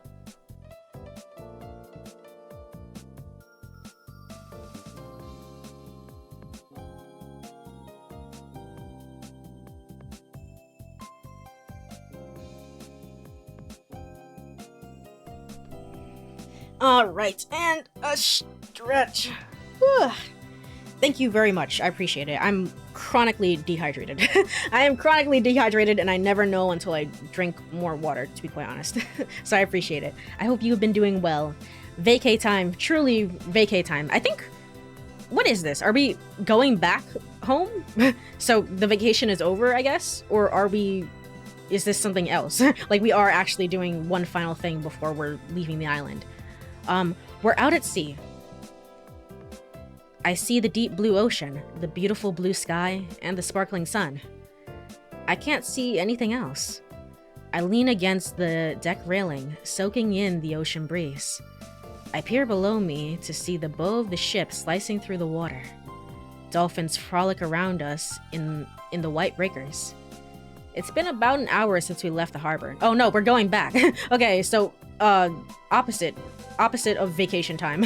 Alright, and a stretch. Whew. Thank you very much. I appreciate it. I'm chronically dehydrated. I am chronically dehydrated, and I never know until I drink more water, to be quite honest. So I appreciate it. I hope you've been doing well. Vacay time. Truly vacay time. I think... What is this? Are we going back home? So the vacation is over, I guess? Or are we... Is this something else? Like, we are actually doing one final thing before we're leaving the island. We're out at sea. I see the deep blue ocean, the beautiful blue sky, and the sparkling sun. I can't see anything else. I lean against the deck railing, soaking in the ocean breeze. I peer below me to see the bow of the ship slicing through the water. Dolphins frolic around us in the white breakers. It's been about an hour since we left the harbor. Oh no, we're going back. Okay, so, opposite of vacation time.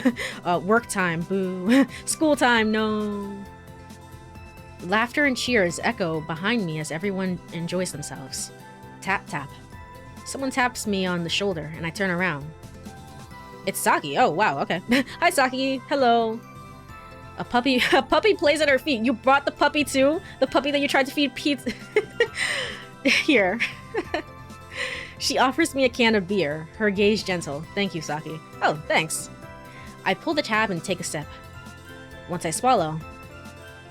Work time, boo. School time, no. Laughter and cheers echo behind me as everyone enjoys themselves. Tap, tap. Someone taps me on the shoulder, and I turn around. It's Saki. Oh, wow, okay. Hi, Saki. Hello. A puppy plays at her feet. You brought the puppy too? The puppy that you tried to feed pizza? Here. She offers me a can of beer, her gaze gentle. Thank you, Saki. Oh, thanks. I pull the tab and take a sip. Once I swallow.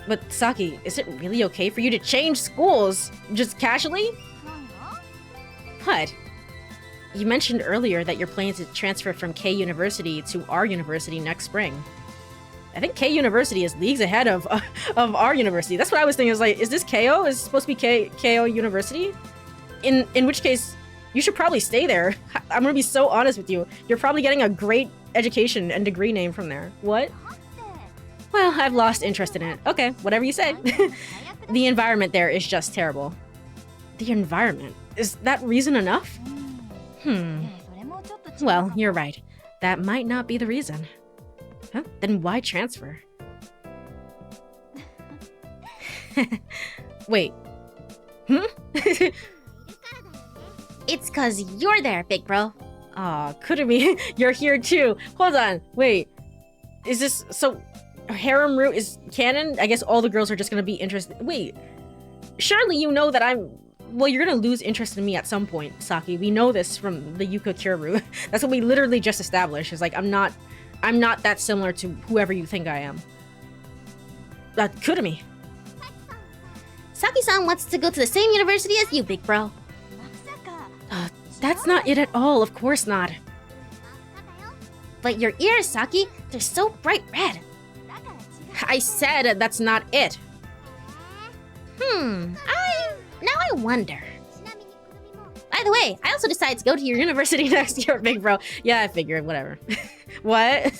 But Saki, is it really okay for you to change schools? Just casually? What? You mentioned earlier that you're planning to transfer from K University to our university next spring. I think K University is leagues ahead of our university. That's what I was thinking. I was like, is this KO? Is it supposed to be KO University? In which case, you should probably stay there. I'm gonna be so honest with you. You're probably getting a great education and degree name from there. What? Well, I've lost interest in it. Okay, whatever you say. The environment there is just terrible. The environment? Is that reason enough? Well, you're right. That might not be the reason. Huh? Then why transfer? Wait. It's cause you're there, big bro. Aw, Kurumi, you're here too. Hold on, wait. Is this, so, harem route is canon? I guess all the girls are just gonna be interested. Wait, surely you know that well, you're gonna lose interest in me at some point, Saki. We know this from the Yuka Cure route. That's what we literally just established. It's like, I'm not that similar to whoever you think I am. Kurumi. Saki-san wants to go to the same university as you, big bro. That's not it at all, of course not. But your ears, Saki, they're so bright red. I said that's not it. Now I wonder. By the way, I also decided to go to your university next year, big bro. Yeah, I figured, whatever. What?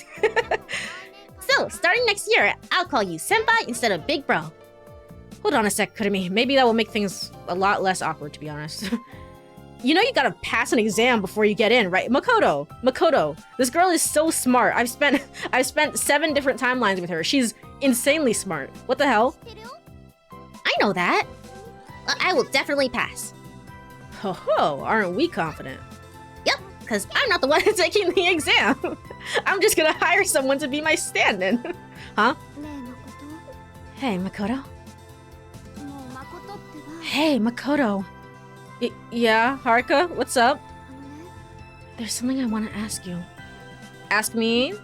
So, starting next year, I'll call you senpai instead of big bro. Hold on a sec, Kurumi. Maybe that will make things a lot less awkward, to be honest. You know you gotta pass an exam before you get in, right? Makoto, this girl is so smart. I've spent 7 different timelines with her. She's insanely smart. What the hell? I know that. I will definitely pass. Ho ho, aren't we confident? Yep, because I'm not the one taking the exam. I'm just gonna hire someone to be my stand-in. Huh? Hey, Makoto. Hey, Makoto. Yeah, Haruka, what's up? There's something I want to ask you. Ask me?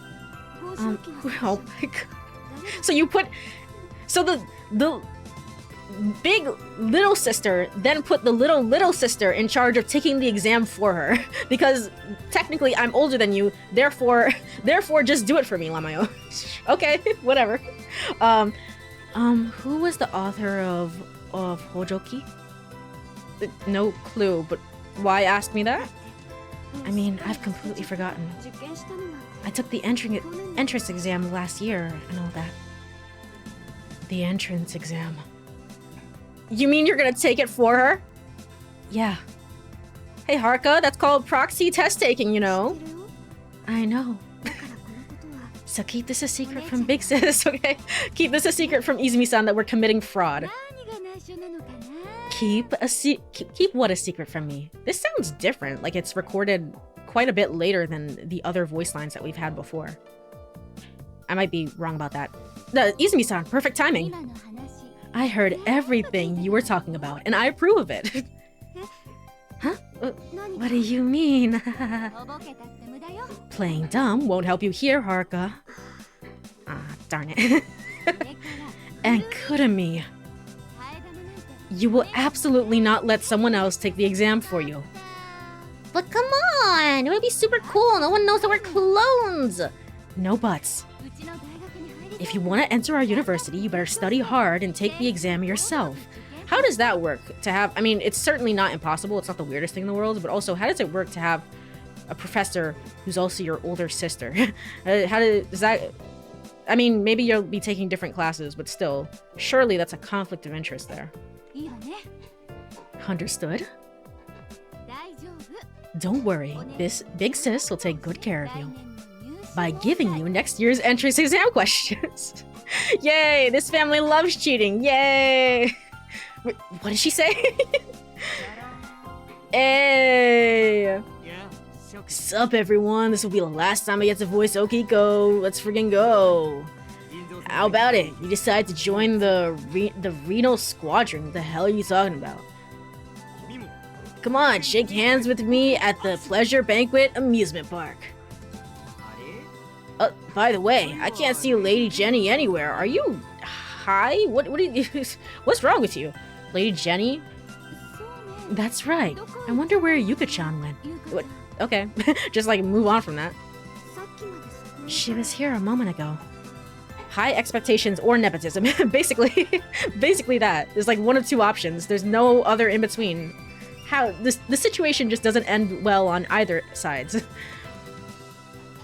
Oh my god. So the big little sister then put the little sister in charge of taking the exam for her. Because technically I'm older than you, therefore just do it for me, Lamayo. Okay, whatever. Who was the author of Hojoki? No clue, but why ask me that? I mean, I've completely forgotten. I took the entrance exam last year and all that. The entrance exam. You mean you're gonna take it for her? Yeah. Hey, Haruka, that's called proxy test taking, you know? I know. So keep this a secret from Big Sis, okay? Keep this a secret from Izumi-san that we're committing fraud. Keep what a secret from me? This sounds different, like it's recorded quite a bit later than the other voice lines that we've had before. I might be wrong about that. Izumi-san, perfect timing. I heard everything you were talking about, and I approve of it. Huh? What do you mean? Playing dumb won't help you here, Haruka. Ah, darn it. And Kurumi. You will absolutely not let someone else take the exam for you. But come on! It would be super cool. No one knows that we're clones! No buts. If you want to enter our university, you better study hard and take the exam yourself. How does that work? I mean, it's certainly not impossible. It's not the weirdest thing in the world, but also, how does it work to have a professor who's also your older sister? Does that... I mean, maybe you'll be taking different classes, but still, surely that's a conflict of interest there. Understood? Don't worry, this Big Sis will take good care of you by giving you next year's entrance exam questions. Yay, this family loves cheating, yay! Wait, what did she say? Hey! Sup, everyone? This will be the last time I get to voice Okiko. Let's friggin' go. How about it? You decide to join the Renal Squadron. What the hell are you talking about? Come on, shake hands with me at the Pleasure Banquet Amusement Park. By the way, I can't see Lady Jenny anywhere. Are you high? What are you? What's wrong with you? Lady Jenny? That's right. I wonder where Yuka-chan went. What? Okay, just like move on from that. She was here a moment ago. High expectations or nepotism. basically that. There's like one of two options. There's no other in between. The situation just doesn't end well on either sides.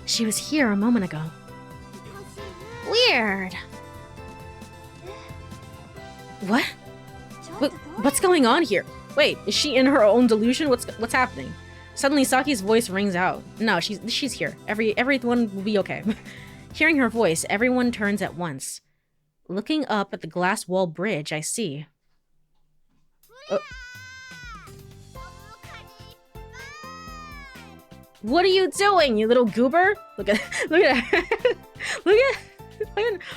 She was here a moment ago. Weird. What? What's going on here? Wait, is she in her own delusion? What's happening? Suddenly, Saki's voice rings out. No, she's here. Everyone will be okay. Hearing her voice, everyone turns at once. Looking up at the glass wall bridge, I see. What are you doing, you little goober? Look at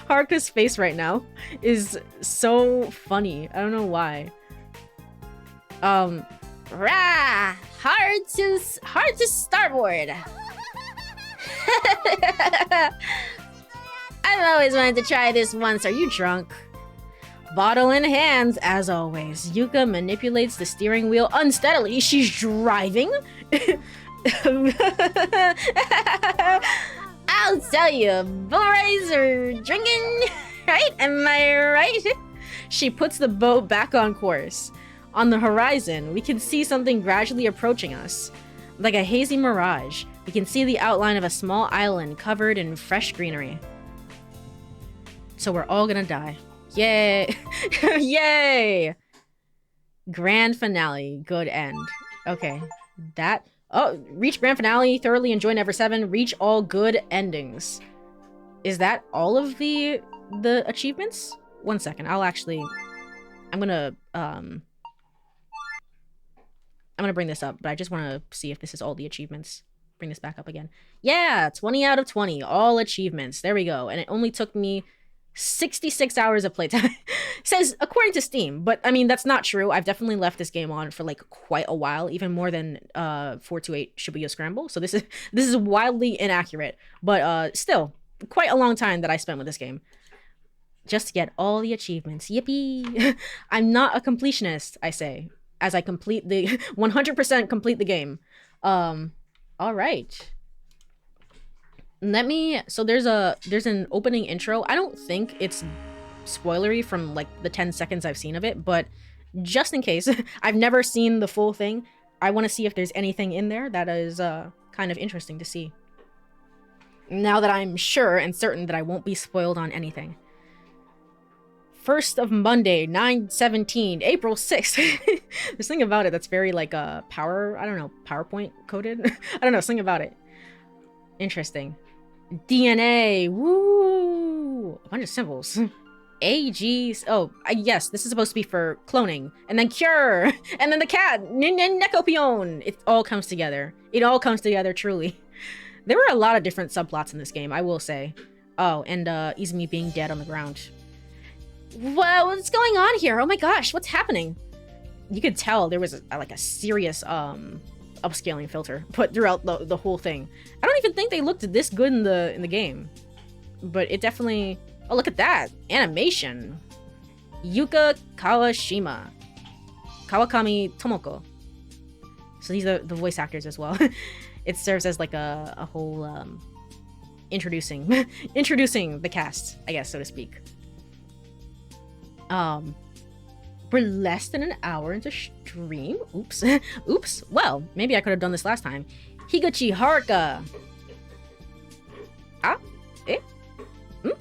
Haruka's face right now is so funny. I don't know why. Rah! Hard to starboard. I've always wanted to try this once. Are you drunk? Bottle in hands, as always. Yuka manipulates the steering wheel unsteadily. She's driving? I'll tell you, boys are drinking, right? Am I right? She puts the boat back on course. On the horizon, we can see something gradually approaching us. Like a hazy mirage, we can see the outline of a small island covered in fresh greenery. So we're all gonna die. Yay! Yay! Grand finale, good end. Okay, that... Oh, reach grand finale, thoroughly enjoy Never 7, reach all good endings. Is that all of the achievements? One second, I'm gonna bring this up, but I just want to see if this is all the achievements. Bring this back up again. Yeah, 20 out of 20, all achievements. There we go. And it only took me 66 hours of playtime. Says according to Steam, but I mean that's not true. I've definitely left this game on for like quite a while, even more than 428 Shibuya Scramble. So this is wildly inaccurate, but still quite a long time that I spent with this game. Just to get all the achievements. Yippee! I'm not a completionist, I say, as I complete the 100% complete the game. All right. So there's an opening intro. I don't think it's spoilery from like the 10 seconds I've seen of it, but just in case, I've never seen the full thing. I want to see if there's anything in there that is kind of interesting to see. Now that I'm sure and certain that I won't be spoiled on anything. First of Monday, 9/17, April 6th. There's something about it that's very like PowerPoint coded. I don't know, something about it. Interesting. DNA, woo! A bunch of symbols. AGs. Oh, yes, this is supposed to be for cloning. And then cure! And then the cat! Nekopion! It all comes together. It all comes together, truly. There were a lot of different subplots in this game, I will say. Oh, and Izumi being dead on the ground. What's going on here? Oh my gosh, what's happening? You could tell there was a serious upscaling filter put throughout the whole thing. I don't even think they looked this good in the game, but it definitely... Oh, look at that animation. Yuka Kawashima, Kawakami Tomoko. So these are the voice actors as well. It serves as like a whole introducing the cast, I guess, so to speak. We're less than an hour into stream. Oops. Oops. Well, maybe I could have done this last time. Higuchi Haruka. Ah? Eh? Hmm?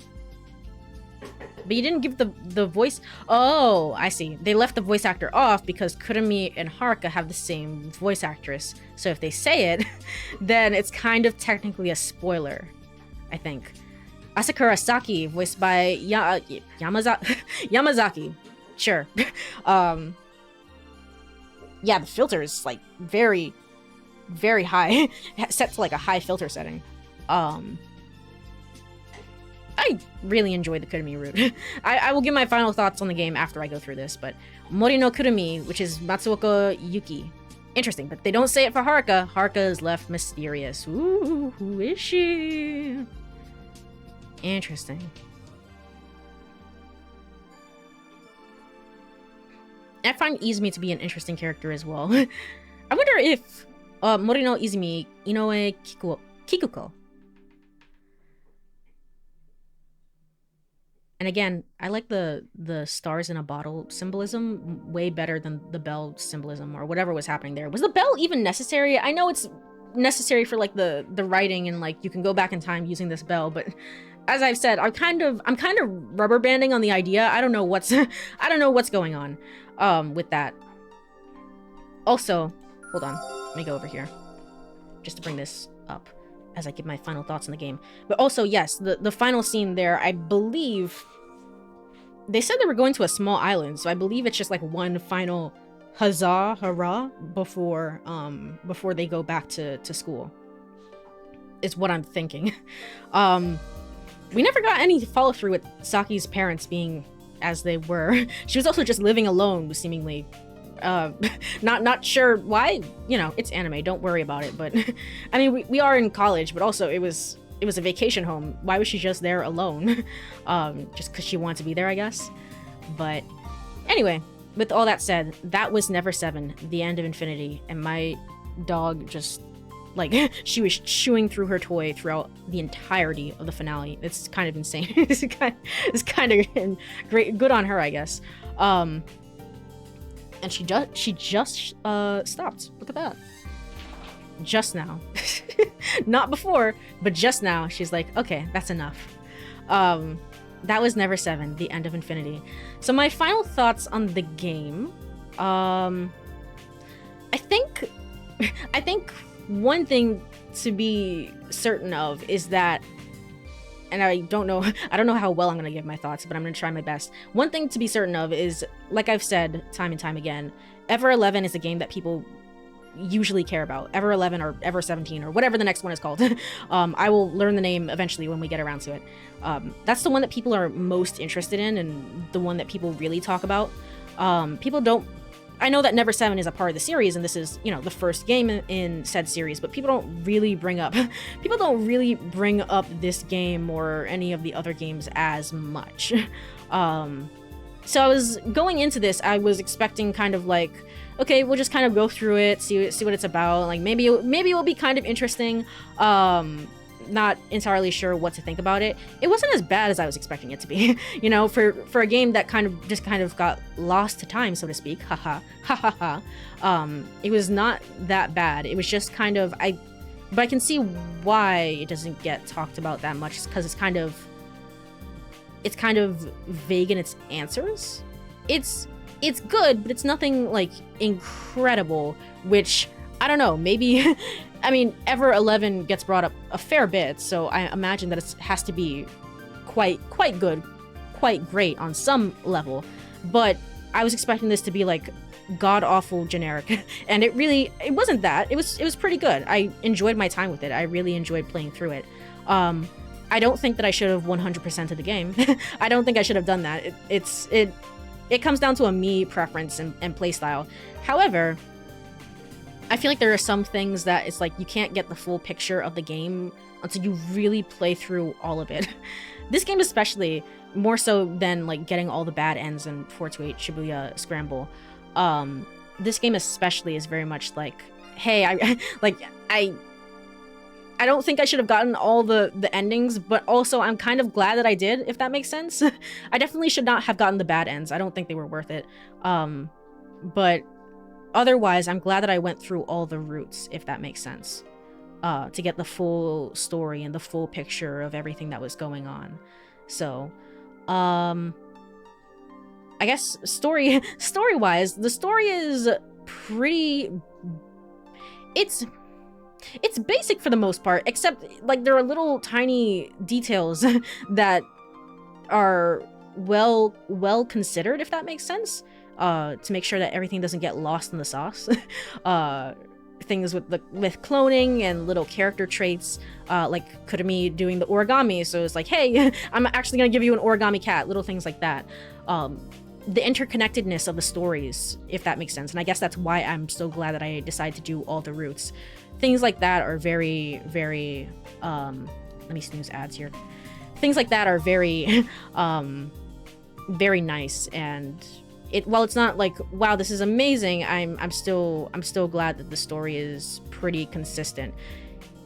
But you didn't give the voice... Oh, I see. They left the voice actor off because Kurumi and Haruka have the same voice actress. So if they say it, then it's kind of technically a spoiler, I think. Asakura Saki, voiced by Yamazaki. Sure. yeah, the filter is like very, very high, set to like a high filter setting. I really enjoyed the Kurumi route. I will give my final thoughts on the game after I go through this, but Mori no Kurumi, which is Matsuoka Yuki. Interesting, but they don't say it for Haruka. Haruka is left mysterious. Ooh, who is she? Interesting. I find Izumi to be an interesting character as well. I wonder if Mori no Izumi, Inoue Kikuko. And again, I like the stars in a bottle symbolism way better than the bell symbolism or whatever was happening there. Was the bell even necessary? I know it's necessary for like the writing and like you can go back in time using this bell, but as I've said, I'm kind of rubber banding on the idea. I don't know what's I don't know what's going on with that. Also, hold on, let me go over here just to bring this up as I give my final thoughts on the game. But also, yes, the final scene there, I believe they said they were going to a small island, so I believe it's just like one final hurrah before they go back to school. Is what I'm thinking. We never got any follow through with Saki's parents being as they were. She was also just living alone, seemingly. Not sure why. You know, it's anime. Don't worry about it. But I mean, we are in college, but also it was a vacation home. Why was she just there alone? Just because she wanted to be there, I guess. But anyway, with all that said, that was Never 7, the end of Infinity, and my dog just like she was chewing through her toy throughout the entirety of the finale. It's kind of insane. It's kind of great, good on her, I guess. And she just stopped. Look at that. Just now. Not before, but just now. She's like, okay, that's enough. That was Never 7, the end of Infinity. So my final thoughts on the game. I think one thing to be certain of is that, and I don't know how well I'm going to give my thoughts, but I'm going to try my best. One thing to be certain of is, like I've said time and time again, Ever 11 is a game that people usually care about. Ever 11 or Ever 17 or whatever the next one is called. I will learn the name eventually when we get around to it. That's the one that people are most interested in and the one that people really talk about. I know that Never 7 is a part of the series, and this is, you know, the first game in said series, but people don't really bring up this game or any of the other games as much. So I was going into this, I was expecting kind of like, okay, we'll just kind of go through it, see what it's about. Like maybe it will be kind of interesting. Not entirely sure what to think about it. It wasn't as bad as I was expecting it to be. You know, for a game that kind of got lost to time, so to speak. It was not that bad. It was just kind of but I can see why it doesn't get talked about that much, because it's kind of vague in its answers. It's good, but it's nothing like incredible, which I don't know, maybe I mean, Ever 11 gets brought up a fair bit, so I imagine that it has to be quite good, quite great on some level. But I was expecting this to be like god-awful generic, and it wasn't that. It was pretty good. I enjoyed my time with it. I really enjoyed playing through it. I don't think that I should have 100% of the game. I don't think I should have done that. It comes down to a me preference and play style. However, I feel like there are some things that it's like you can't get the full picture of the game until you really play through all of it. This game especially, more so than like getting all the bad ends in 428 Shibuya Scramble. This game especially is very much like, hey, I don't think I should have gotten all the endings, but also I'm kind of glad that I did, if that makes sense. I definitely should not have gotten the bad ends. I don't think they were worth it. But otherwise, I'm glad that I went through all the routes, if that makes sense, to get the full story and the full picture of everything that was going on. So, I guess story-wise, the story is pretty... It's basic for the most part, except like there are little tiny details that are well considered, if that makes sense. to make sure that everything doesn't get lost in the sauce. Things with cloning and little character traits, like Kurumi doing the origami, so it's like, hey, I'm actually gonna give you an origami cat, little things like that. The interconnectedness of the stories, if that makes sense, and I guess that's why I'm so glad that I decided to do all the routes. Things like that are very, very, let me snooze ads here. Things like that are very, very nice, and while it's not like, wow, this is amazing, I'm still glad that the story is pretty consistent.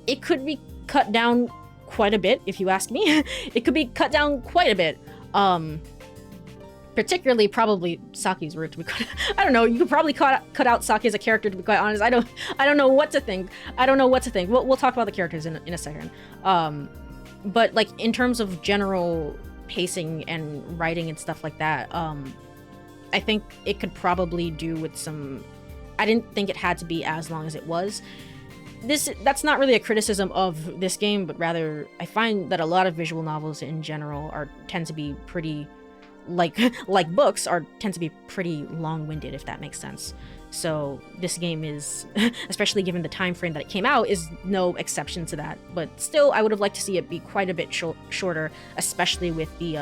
It could be cut down quite a bit, if you ask me. It could be cut down quite a bit. Particularly probably Saki's route, to be quite, I don't know, you could probably cut out Saki as a character, to be quite honest. I don't know what to think. We'll talk about the characters in a second. But like in terms of general pacing and writing and stuff like that, I think it could probably do with some... I didn't think it had to be as long as it was. That's not really a criticism of this game, but rather I find that a lot of visual novels in general tend to be pretty, like books tend to be pretty long-winded, if that makes sense. So this game is, especially given the time frame that it came out, is no exception to that. But still, I would have liked to see it be quite a bit shorter, especially with the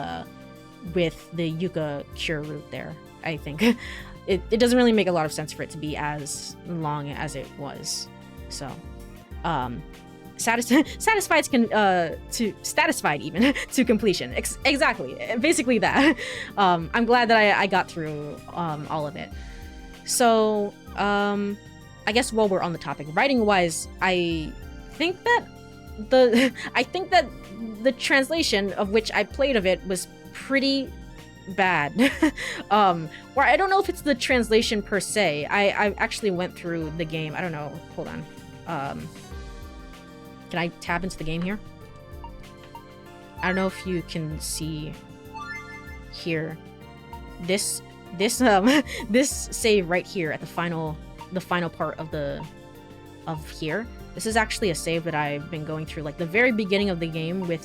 Yuka Cure route there. I think it doesn't really make a lot of sense for it to be as long as it was. So, satisfied even to completion. Exactly, basically that. I'm glad that I got through all of it. So, I guess while we're on the topic, writing wise, I think that the translation of which I played of it was pretty bad. Or I don't know if it's the translation per se. I actually went through the game. I don't know. Hold on. Can I tab into the game here? I don't know if you can see here. This save right here at the final part of here. This is actually a save that I've been going through, like the very beginning of the game with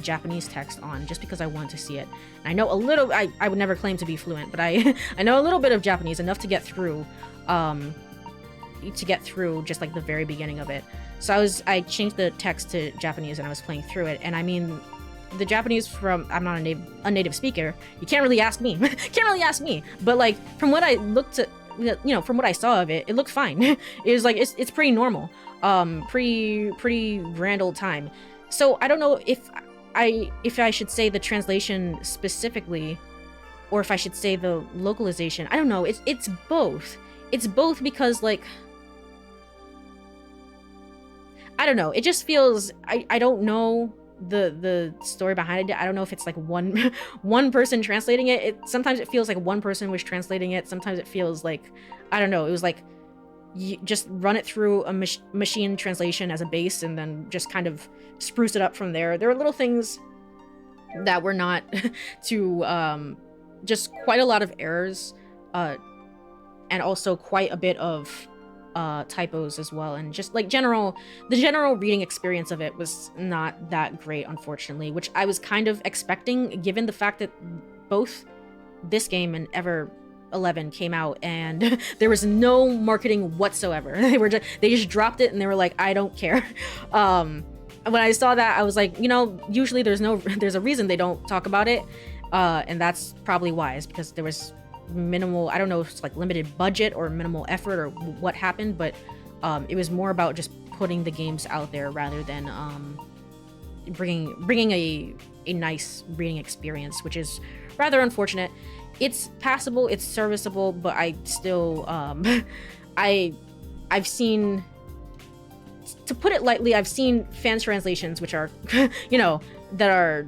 Japanese text on, just because I wanted to see it. And I know a little. I would never claim to be fluent, but I know a little bit of Japanese, enough to get through. Just like the very beginning of it. So I changed the text to Japanese and I was playing through it. And I mean, the Japanese I'm not a native speaker. You can't really ask me. But like from what I looked at, from what I saw of it, it looked fine. It was like it's pretty normal. Pretty grand old time. So I don't know if I should say the translation specifically, or if I should say the localization. I don't know. It's both. It's both because, like, I don't know. It just feels, I don't know the story behind it. I don't know if it's like one person translating it. Sometimes it feels like one person was translating it. Sometimes it feels like, I don't know. It was like you just run it through a machine translation as a base and then just kind of spruce it up from there. There are little things that were not too, just quite a lot of errors, and also quite a bit of typos as well, and just like the general reading experience of it was not that great, unfortunately, which I was kind of expecting given the fact that both this game and Ever 11 came out and there was no marketing whatsoever. They just dropped it and they were like, I don't care. When I saw that, I was like, usually there's a reason they don't talk about it, and that's probably why, is because there was minimal, I don't know if it's like limited budget or minimal effort or what happened, but it was more about just putting the games out there rather than bringing a nice reading experience, which is rather unfortunate. It's passable, it's serviceable, but I still I've seen, to put it lightly, I've seen fan translations which are that are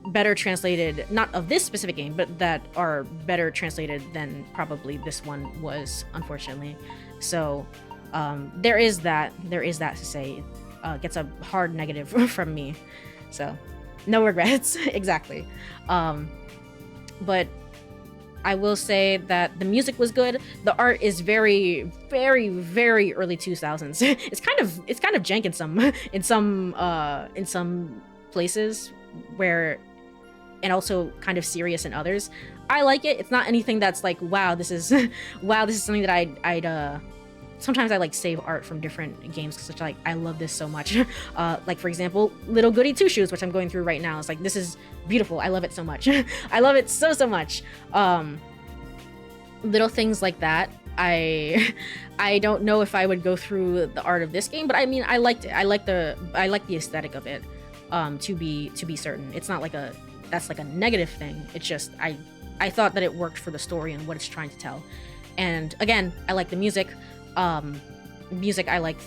better translated, not of this specific game, but that are better translated than probably this one was, unfortunately. So there is that to say. Gets a hard negative from me, so no regrets. Exactly. But I will say that the music was good. The art is very, very, very early 2000s. It's kind of jank in some places, where, and also kind of serious in others. I like it. It's not anything that's like, wow, this is wow, this is something that I'd sometimes I like save art from different games because like I love this so much. Like for example, Little Goody Two Shoes, which I'm going through right now. It's like, this is beautiful. I love it so much. I love it so much. Little things like that. I don't know if I would go through the art of this game, but I mean, I liked it. I like the aesthetic of it. To be certain, it's not like that's like a negative thing. It's just I thought that it worked for the story and what it's trying to tell. And again, I like the music. Music I liked.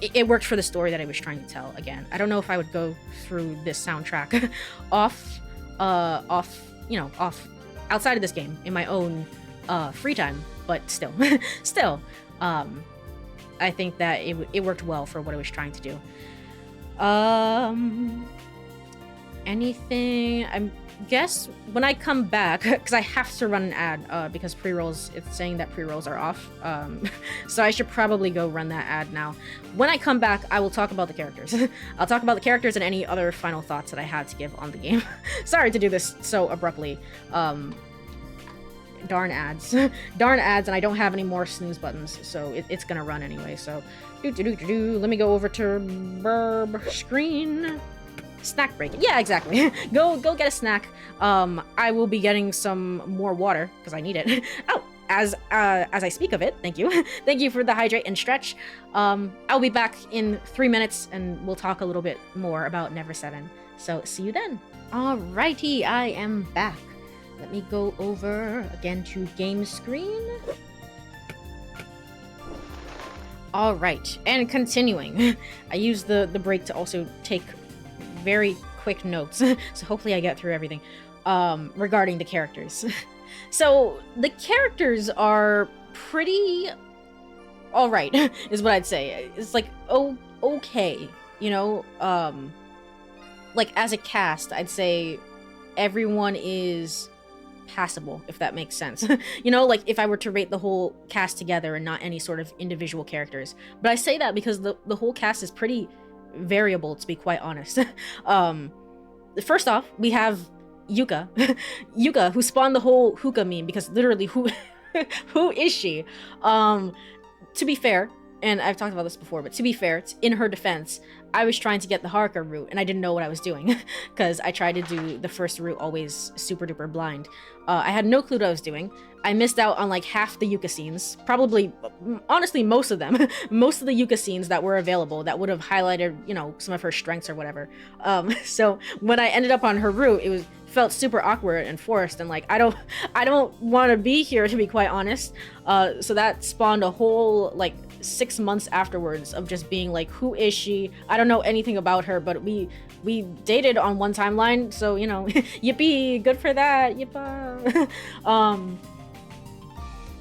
It worked for the story that I was trying to tell. Again, I don't know if I would go through this soundtrack off outside of this game in my own free time, but still, I think that it worked well for what it was trying to do. Anything? I guess when I come back, because I have to run an ad, because pre-rolls, it's saying that pre-rolls are off. So I should probably go run that ad now. When I come back, I will talk about the characters. I'll talk about the characters and any other final thoughts that I had to give on the game. Sorry to do this so abruptly. Darn ads. Darn ads, and I don't have any more snooze buttons, so it's gonna run anyway, so let me go over to burb screen. Snack break. Yeah, exactly. Go get a snack. I will be getting some more water because I need it. Oh, as I speak of it, thank you. Thank you for the hydrate and stretch. I'll be back in 3 minutes and we'll talk a little bit more about Never 7. So see you then. Alrighty, I am back. Let me go over again to game screen. All right, and continuing. I used the break to also take very quick notes, so hopefully I get through everything regarding the characters. So the characters are pretty all right, is what I'd say. It's like, oh, okay, you know, like as a cast, I'd say everyone is passable, if that makes sense. You know, like if I were to rate the whole cast together and not any sort of individual characters. But I say that because the whole cast is pretty variable, to be quite honest. First off, we have Yuka. Yuka, who spawned the whole hookah meme, because literally who is she? To be fair, and I've talked about this before, but to be fair, in her defense, I was trying to get the Haruka route and I didn't know what I was doing because I tried to do the first route always super duper blind. I had no clue what I was doing. I missed out on like half the Yuka scenes, probably, honestly, most of them. Most of the Yuka scenes that were available that would have highlighted, you know, some of her strengths or whatever. So when I ended up on her route, it felt super awkward and forced, and like I don't want to be here, to be quite honest. So that spawned a whole like 6 months afterwards of just being like, who is she? I don't know anything about her, but we dated on one timeline, so you know, yippee, good for that, yippa.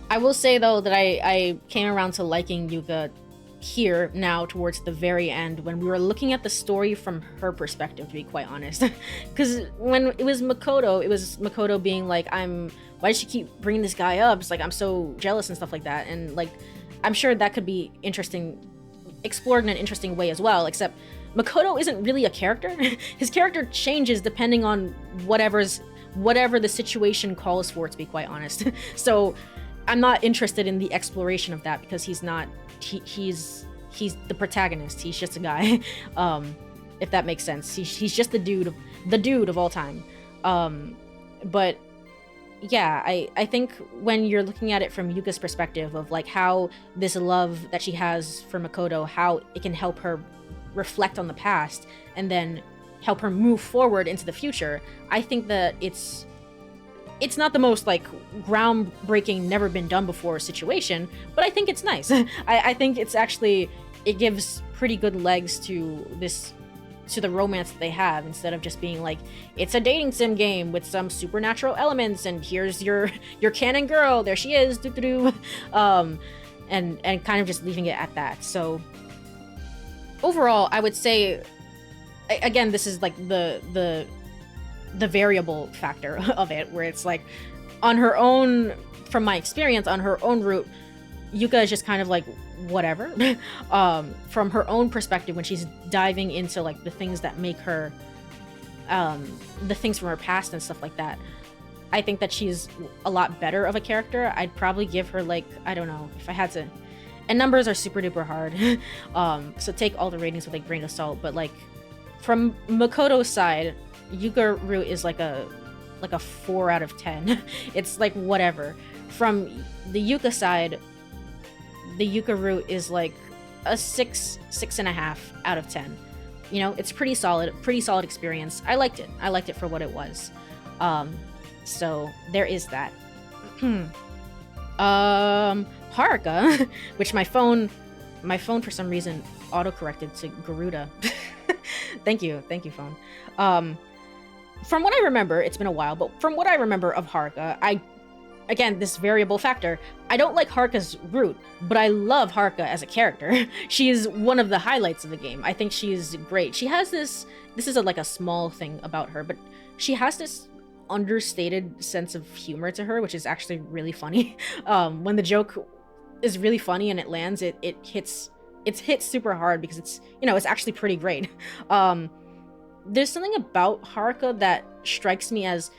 I will say though that I came around to liking Yuka here now towards the very end when we were looking at the story from her perspective, to be quite honest. Because when it was Makoto being like, why does she keep bringing this guy up? It's like, I'm so jealous and stuff like that, and like I'm sure that could be interesting, explored in an interesting way as well, except Makoto isn't really a character. His character changes depending on whatever the situation calls for, to be quite honest. So I'm not interested in the exploration of that because he's the protagonist. He's just a guy. If that makes sense. He's just the dude of all time. But yeah, I think when you're looking at it from Yuka's perspective of like how this love that she has for Makoto, how it can help her reflect on the past and then help her move forward into the future, I think that it's not the most like groundbreaking, never been done before situation, but I think it's nice. I think it's actually, it gives pretty good legs to the romance that they have, instead of just being like, it's a dating sim game with some supernatural elements and here's your canon girl, there she is, and kind of just leaving it at that. So overall, I would say, again, this is like the variable factor of it, where it's like, on her own, from my experience, on her own route, Yuka is just kind of like whatever. From her own perspective, when she's diving into like the things that make her, the things from her past and stuff like that, I think that she's a lot better of a character. I'd probably give her like, I don't know, if I had to, and numbers are super duper hard. So take all the ratings with a grain of salt, but like from Makoto's side, Yuka-ru is like a 4 out of 10. It's like whatever. From the Yuka side, the Yuka-ru is like a 6.5 out of 10. You know, it's pretty solid experience. I liked it for what it was. So there is that. Haruka, which my phone for some reason auto-corrected to Garuda. Thank you phone. From what I remember, it's been a while, but from what I remember of Haruka, again, this variable factor, I don't like Haruka's route, but I love Haruka as a character. She is one of the highlights of the game. I think she's great. She has this is like a small thing about her, but she has this understated sense of humor to her, which is actually really funny. When the joke is really funny and it lands, it hits super hard because it's, you know, it's actually pretty great. There's something about Haruka that strikes me as,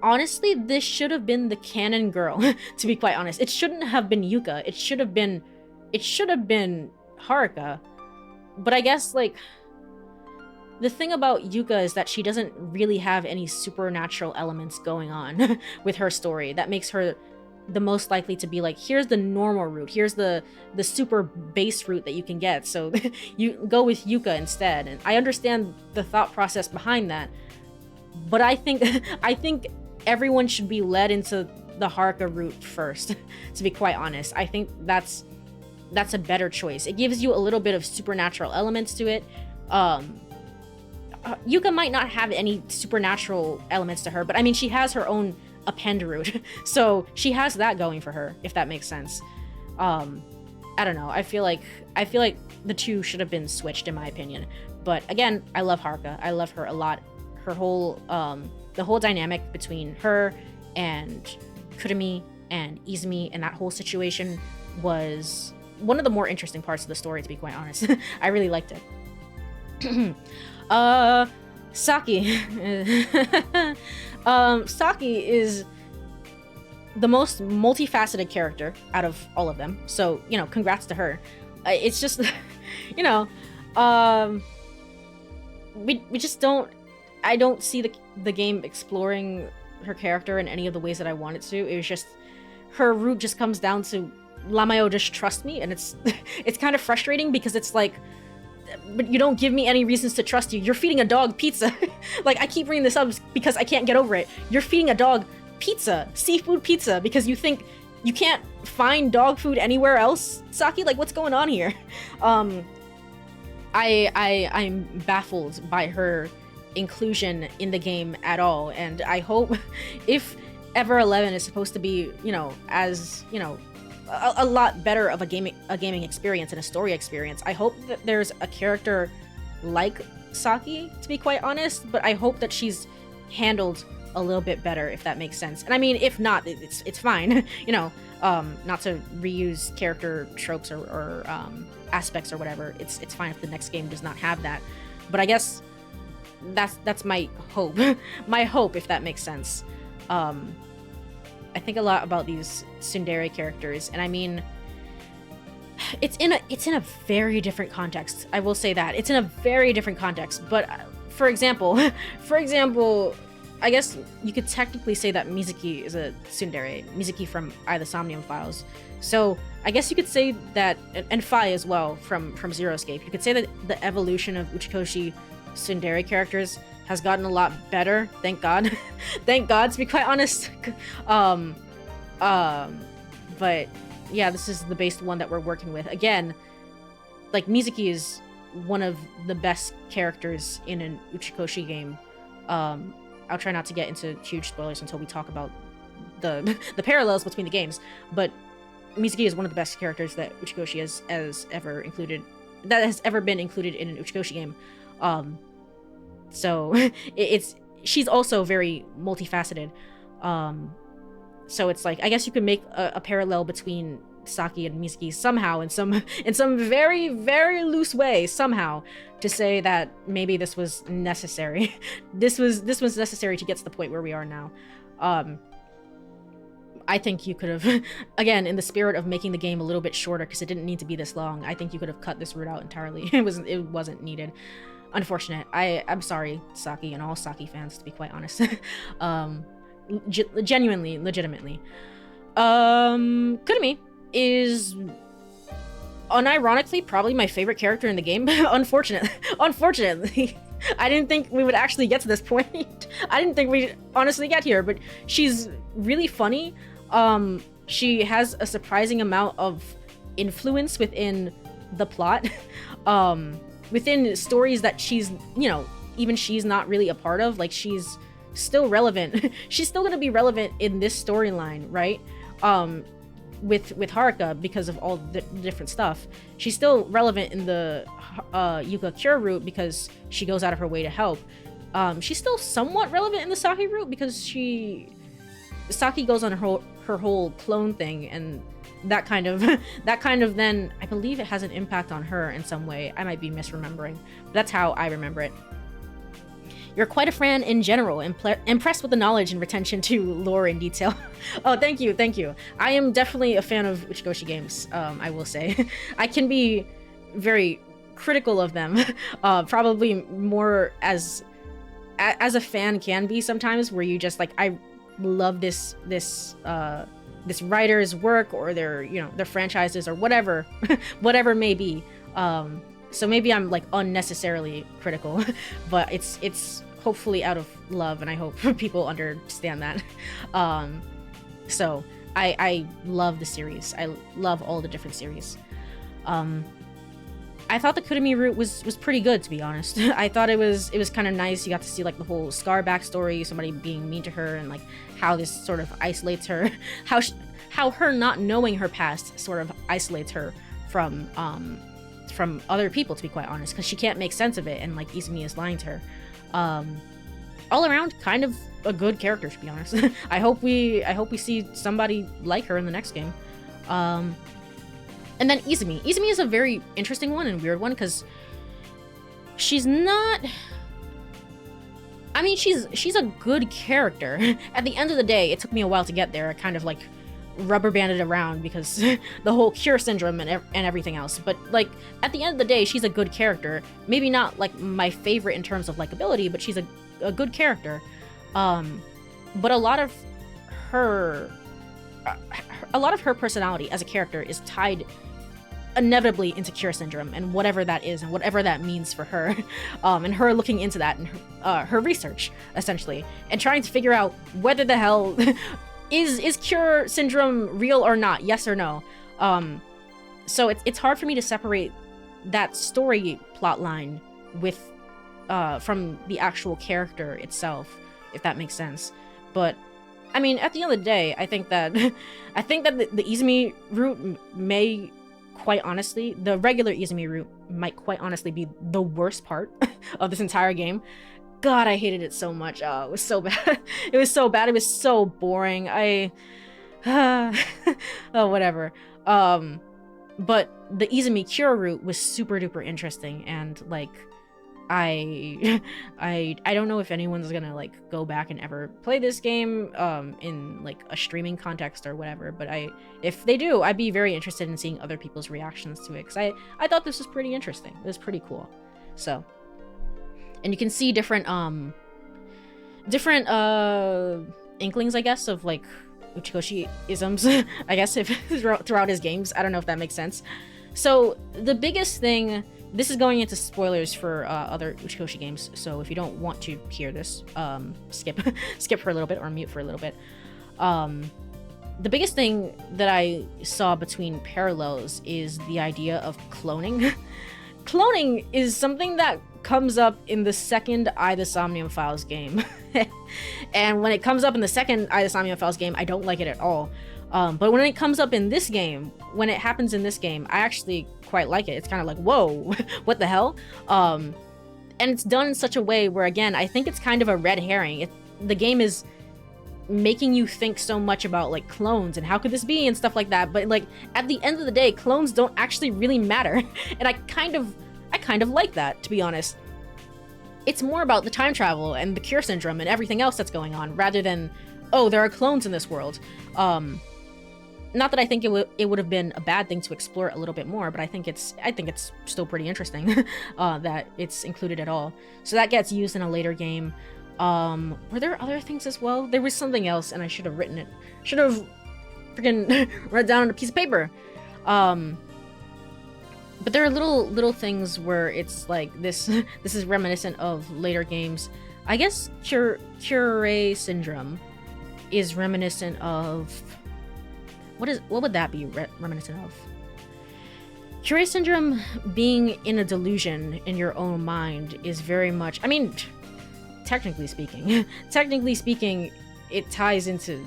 honestly, this should have been the canon girl, to be quite honest. It shouldn't have been Yuka. It should have been Haruka. But I guess, like, the thing about Yuka is that she doesn't really have any supernatural elements going on with her story that makes her the most likely to be like, here's the normal route, here's the super base route that you can get, so you go with Yuka instead. And I understand the thought process behind that, but I think everyone should be led into the Haruka route first, to be quite honest. I think that's a better choice. It gives you a little bit of supernatural elements to it. Yuka might not have any supernatural elements to her, but I mean, she has her own append route, so she has that going for her, if that makes sense. I don't know. I feel like the two should have been switched, in my opinion. But again, I love Haruka. I love her a lot. Her whole the whole dynamic between her and Kurumi and Izumi and that whole situation was one of the more interesting parts of the story, to be quite honest. I really liked it. Saki. Saki is the most multifaceted character out of all of them, so, you know, congrats to her. It's just, you know, we just don't, I don't see the game exploring her character in any of the ways that I want it to. It was just, her route just comes down to, Lamayo, just trust me, and it's kind of frustrating because it's like, but you don't give me any reasons to trust you. You're feeding a dog pizza. Like, I keep bringing this up because I can't get over it. You're feeding a dog pizza, seafood pizza, because you think you can't find dog food anywhere else, Saki? Like, what's going on here? I'm baffled by her inclusion in the game at all, and I hope if Ever 11 is supposed to be, you know, as, you know, a lot better of a gaming experience and a story experience, I hope that there's a character like Saki, to be quite honest, but I hope that she's handled a little bit better, if that makes sense. And I mean, if not, it's fine. You know, not to reuse character tropes or aspects or whatever. It's fine if the next game does not have that. But I guess that's my hope. My hope, if that makes sense. I think a lot about these tsundere characters, and I mean, it's in a very different context. I will say that it's in a very different context. But for example, I guess you could technically say that Mizuki is a tsundere. Mizuki from the Somnium Files. So I guess you could say that, and Fai as well from Zero Escape. You could say that the evolution of Uchikoshi tsundere characters has gotten a lot better, thank God. Thank God, to be quite honest. But yeah, this is the base one that we're working with. Again, like, Mizuki is one of the best characters in an Uchikoshi game. I'll try not to get into huge spoilers until we talk about the parallels between the games, but Mizuki is one of the best characters that Uchikoshi has ever included, that has ever been included in an Uchikoshi game. So she's also very multifaceted. So it's like, I guess you could make a parallel between Saki and Mizuki somehow, in some very, very loose way, somehow, to say that maybe this was necessary. This was necessary to get to the point where we are now. I think you could have, again, in the spirit of making the game a little bit shorter, because it didn't need to be this long, I think you could have cut this route out entirely. It wasn't needed. Unfortunate. I'm sorry, Saki, and all Saki fans, to be quite honest. Genuinely, legitimately. Kurumi is unironically probably my favorite character in the game. Unfortunately. I didn't think we would actually get to this point. I didn't think we'd honestly get here, but she's really funny. She has a surprising amount of influence within the plot. Within stories that she's, you know, even she's not really a part of. Like, she's still relevant. She's still gonna be relevant in this storyline, right? With Haruka, because of all the different stuff. She's still relevant in the Yuka Cure route because she goes out of her way to help. She's still somewhat relevant in the Saki route because Saki goes on her whole clone thing, and that kind of then, I believe it has an impact on her in some way. I might be misremembering, but that's how I remember it. You're quite a fan in general, impressed with the knowledge and retention to lore in detail. Oh, thank you. I am definitely a fan of Uchikoshi games, I will say. I can be very critical of them, probably more as a fan can be sometimes, where you just like, I love this writer's work, or their franchises, or whatever whatever may be. So maybe I'm like unnecessarily critical, but it's hopefully out of love, and I hope people understand that. So I love the series. I love all the different series. I thought the Kurumi route was pretty good, to be honest. I thought it was kind of nice. You got to see like the whole Scar backstory, somebody being mean to her, and like how this sort of isolates her, how her not knowing her past sort of isolates her from other people, to be quite honest, because she can't make sense of it, and like Izumi is lying to her. All around, kind of a good character, to be honest. I hope we see somebody like her in the next game. And then Izumi. Izumi is a very interesting one and weird one, because she's not... I mean, she's a good character. At the end of the day, it took me a while to get there. I kind of like rubber banded around because the whole Cure syndrome and everything else. But like, at the end of the day, she's a good character. Maybe not like my favorite in terms of likability, but she's a good character. But a lot of her personality as a character is tied inevitably into Cure syndrome and whatever that is and whatever that means for her, and her looking into that and her research, essentially, and trying to figure out whether the hell is Cure syndrome real or not, yes or no. So it's hard for me to separate that story plot line with from the actual character itself, if that makes sense. But I mean, at the end of the day, I think that the Izumi route may, quite honestly, the regular Izumi route might quite honestly be the worst part of this entire game. God, I hated it so much. Oh, it was so bad. It was so bad. It was so boring. Oh, whatever. But the Izumi Cure route was super duper interesting, and like, I don't know if anyone's gonna like go back and ever play this game in like a streaming context or whatever, but if they do, I'd be very interested in seeing other people's reactions to it, because I thought this was pretty interesting. It was pretty cool. So, and you can see different inklings, I guess, of like Uchikoshi-isms, I guess, if throughout his games. I don't know if that makes sense. So the biggest thing, this is going into spoilers for other Uchikoshi games, so if you don't want to hear this, skip for a little bit or mute for a little bit. The biggest thing that I saw between parallels is the idea of cloning. Cloning is something that comes up in the second I the Somnium Files game. And when it comes up in the second I the Somnium Files game, I don't like it at all. But when it comes up in this game, when it happens in this game, I actually quite like it. It's kind of like, whoa, what the hell? And it's done in such a way where, again, I think it's kind of a red herring. The game is making you think so much about like clones and how could this be and stuff like that, but like at the end of the day, clones don't actually really matter. And I kind of like that, to be honest. It's more about the time travel and the Cure syndrome and everything else that's going on, rather than oh, there are clones in this world. Not that I think it would have been a bad thing to explore a little bit more, but I think it's still pretty interesting that it's included at all. So that gets used in a later game. Were there other things as well? There was something else, and I should have written it. Should have freaking write it down on a piece of paper. But there are little things where it's like this. This is reminiscent of later games. I guess Courie syndrome is reminiscent of what would that be reminiscent of? Courie syndrome being in a delusion in your own mind is very much. I mean, technically speaking, it ties into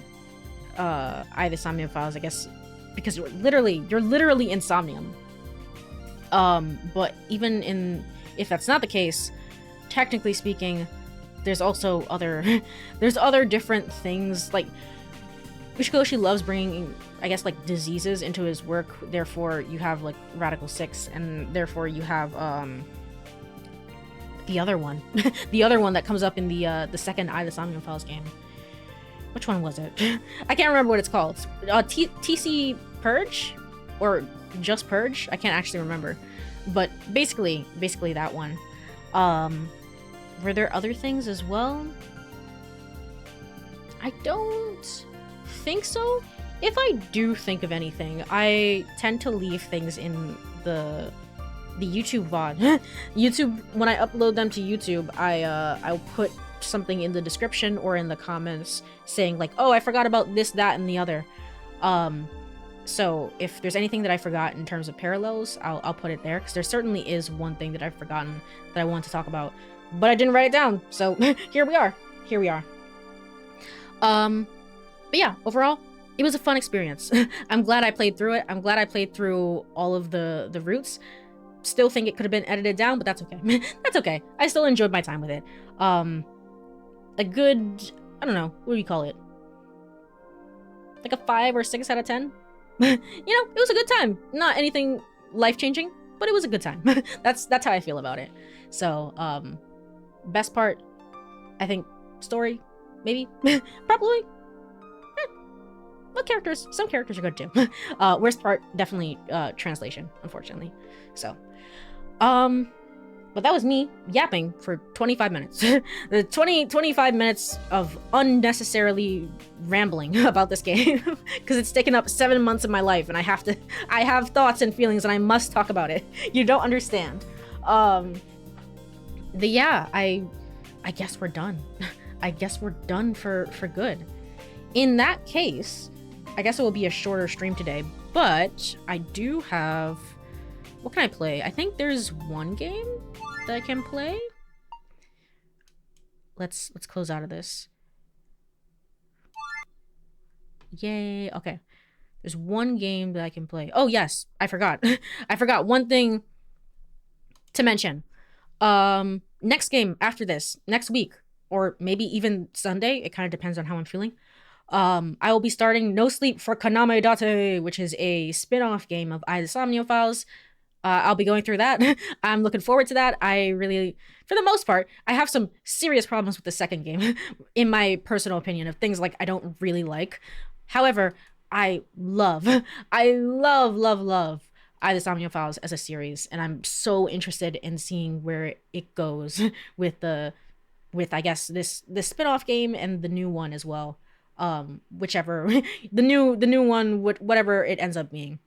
the Somnium Files, I guess, because you're literally in Somnium. But even if that's not the case, technically speaking, there's also other different things. Like Ushikoshi loves bringing, I guess, like diseases into his work. Therefore, you have like Radical 6, and therefore you have the other one, the other one that comes up in the second the Somnium Files game. Which one was it? I can't remember what it's called. TC Purge or just Purge? I can't actually remember. But basically that one. Were there other things as well? I don't think so. If I do think of anything, I tend to leave things in the YouTube VOD. YouTube, when I upload them to YouTube, I'll put something in the description or in the comments saying like, oh, I forgot about this, that, and the other. So if there's anything that I forgot in terms of parallels, I'll put it there, because there certainly is one thing that I've forgotten that I want to talk about, but I didn't write it down. So here we are. But yeah, overall, it was a fun experience. I'm glad I played through it. I'm glad I played through all of the routes. Still think it could have been edited down, but that's okay. That's okay. I still enjoyed my time with it. A good, I don't know, what do you call it? Like a 5 or 6 out of 10? You know, it was a good time. Not anything life-changing, but it was a good time. That's how I feel about it. So, best part, I think, story, maybe, probably. But some characters are good too. Worst part, definitely translation, unfortunately. So, but that was me yapping for 25 minutes. The 25 minutes of unnecessarily rambling about this game, because it's taken up 7 months of my life, and I have thoughts and feelings, and I must talk about it. You don't understand. Yeah, I guess we're done. I guess we're done for good. In that case, I guess it will be a shorter stream today, but I do have... What can I play? I think there's one game that I can play. Let's close out of this. Yay. Okay. There's one game that I can play. Oh, yes. I forgot. I forgot one thing to mention. Next game after this, next week, or maybe even Sunday. It kind of depends on how I'm feeling. I will be starting No Sleep for Kaname Date, which is a spin-off game of the Somnium Files. I'll be going through that. I'm looking forward to that. I really, for the most part, I have some serious problems with the second game, in my personal opinion, of things like I don't really like. However, I love the Somnium Files as a series, and I'm so interested in seeing where it goes with I guess this spin-off game and the new one as well. Whichever the new one, whatever it ends up being.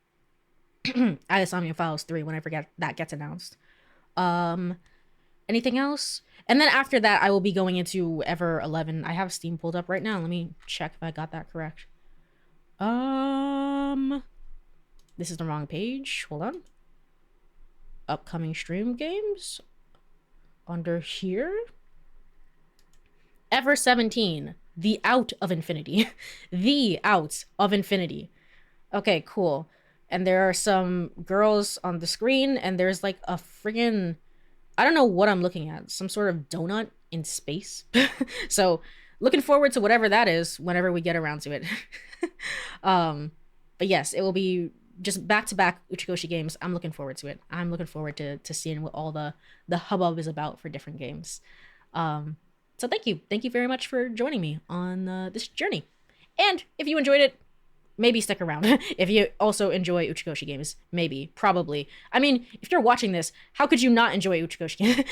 Somnium Files 3, whenever that gets announced. Anything else? And then after that, I will be going into Ever 11. I have Steam pulled up right now. Let me check if I got that correct. This is the wrong page. Hold on. Upcoming stream games. Under here. Ever 17. The Out of Infinity. The Out of Infinity. Okay, cool. And there are some girls on the screen, and there's like a friggin'... I don't know what I'm looking at. Some sort of donut in space. So, looking forward to whatever that is whenever we get around to it. But yes, it will be just back-to-back Uchikoshi games. I'm looking forward to it. I'm looking forward to seeing what all the hubbub is about for different games. So thank you very much for joining me on this journey. And if you enjoyed it, maybe stick around. If you also enjoy Uchikoshi games, maybe, probably. I mean, if you're watching this, how could you not enjoy Uchikoshi games?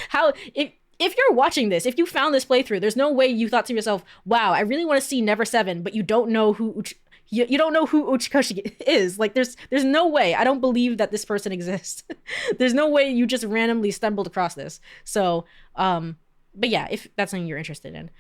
If you're watching this, if you found this playthrough, there's no way you thought to yourself, wow, I really want to see Never 7, but you don't know who you don't know who Uchikoshi is. Like, there's no way. I don't believe that this person exists. There's no way you just randomly stumbled across this. So, but yeah, if that's something you're interested in.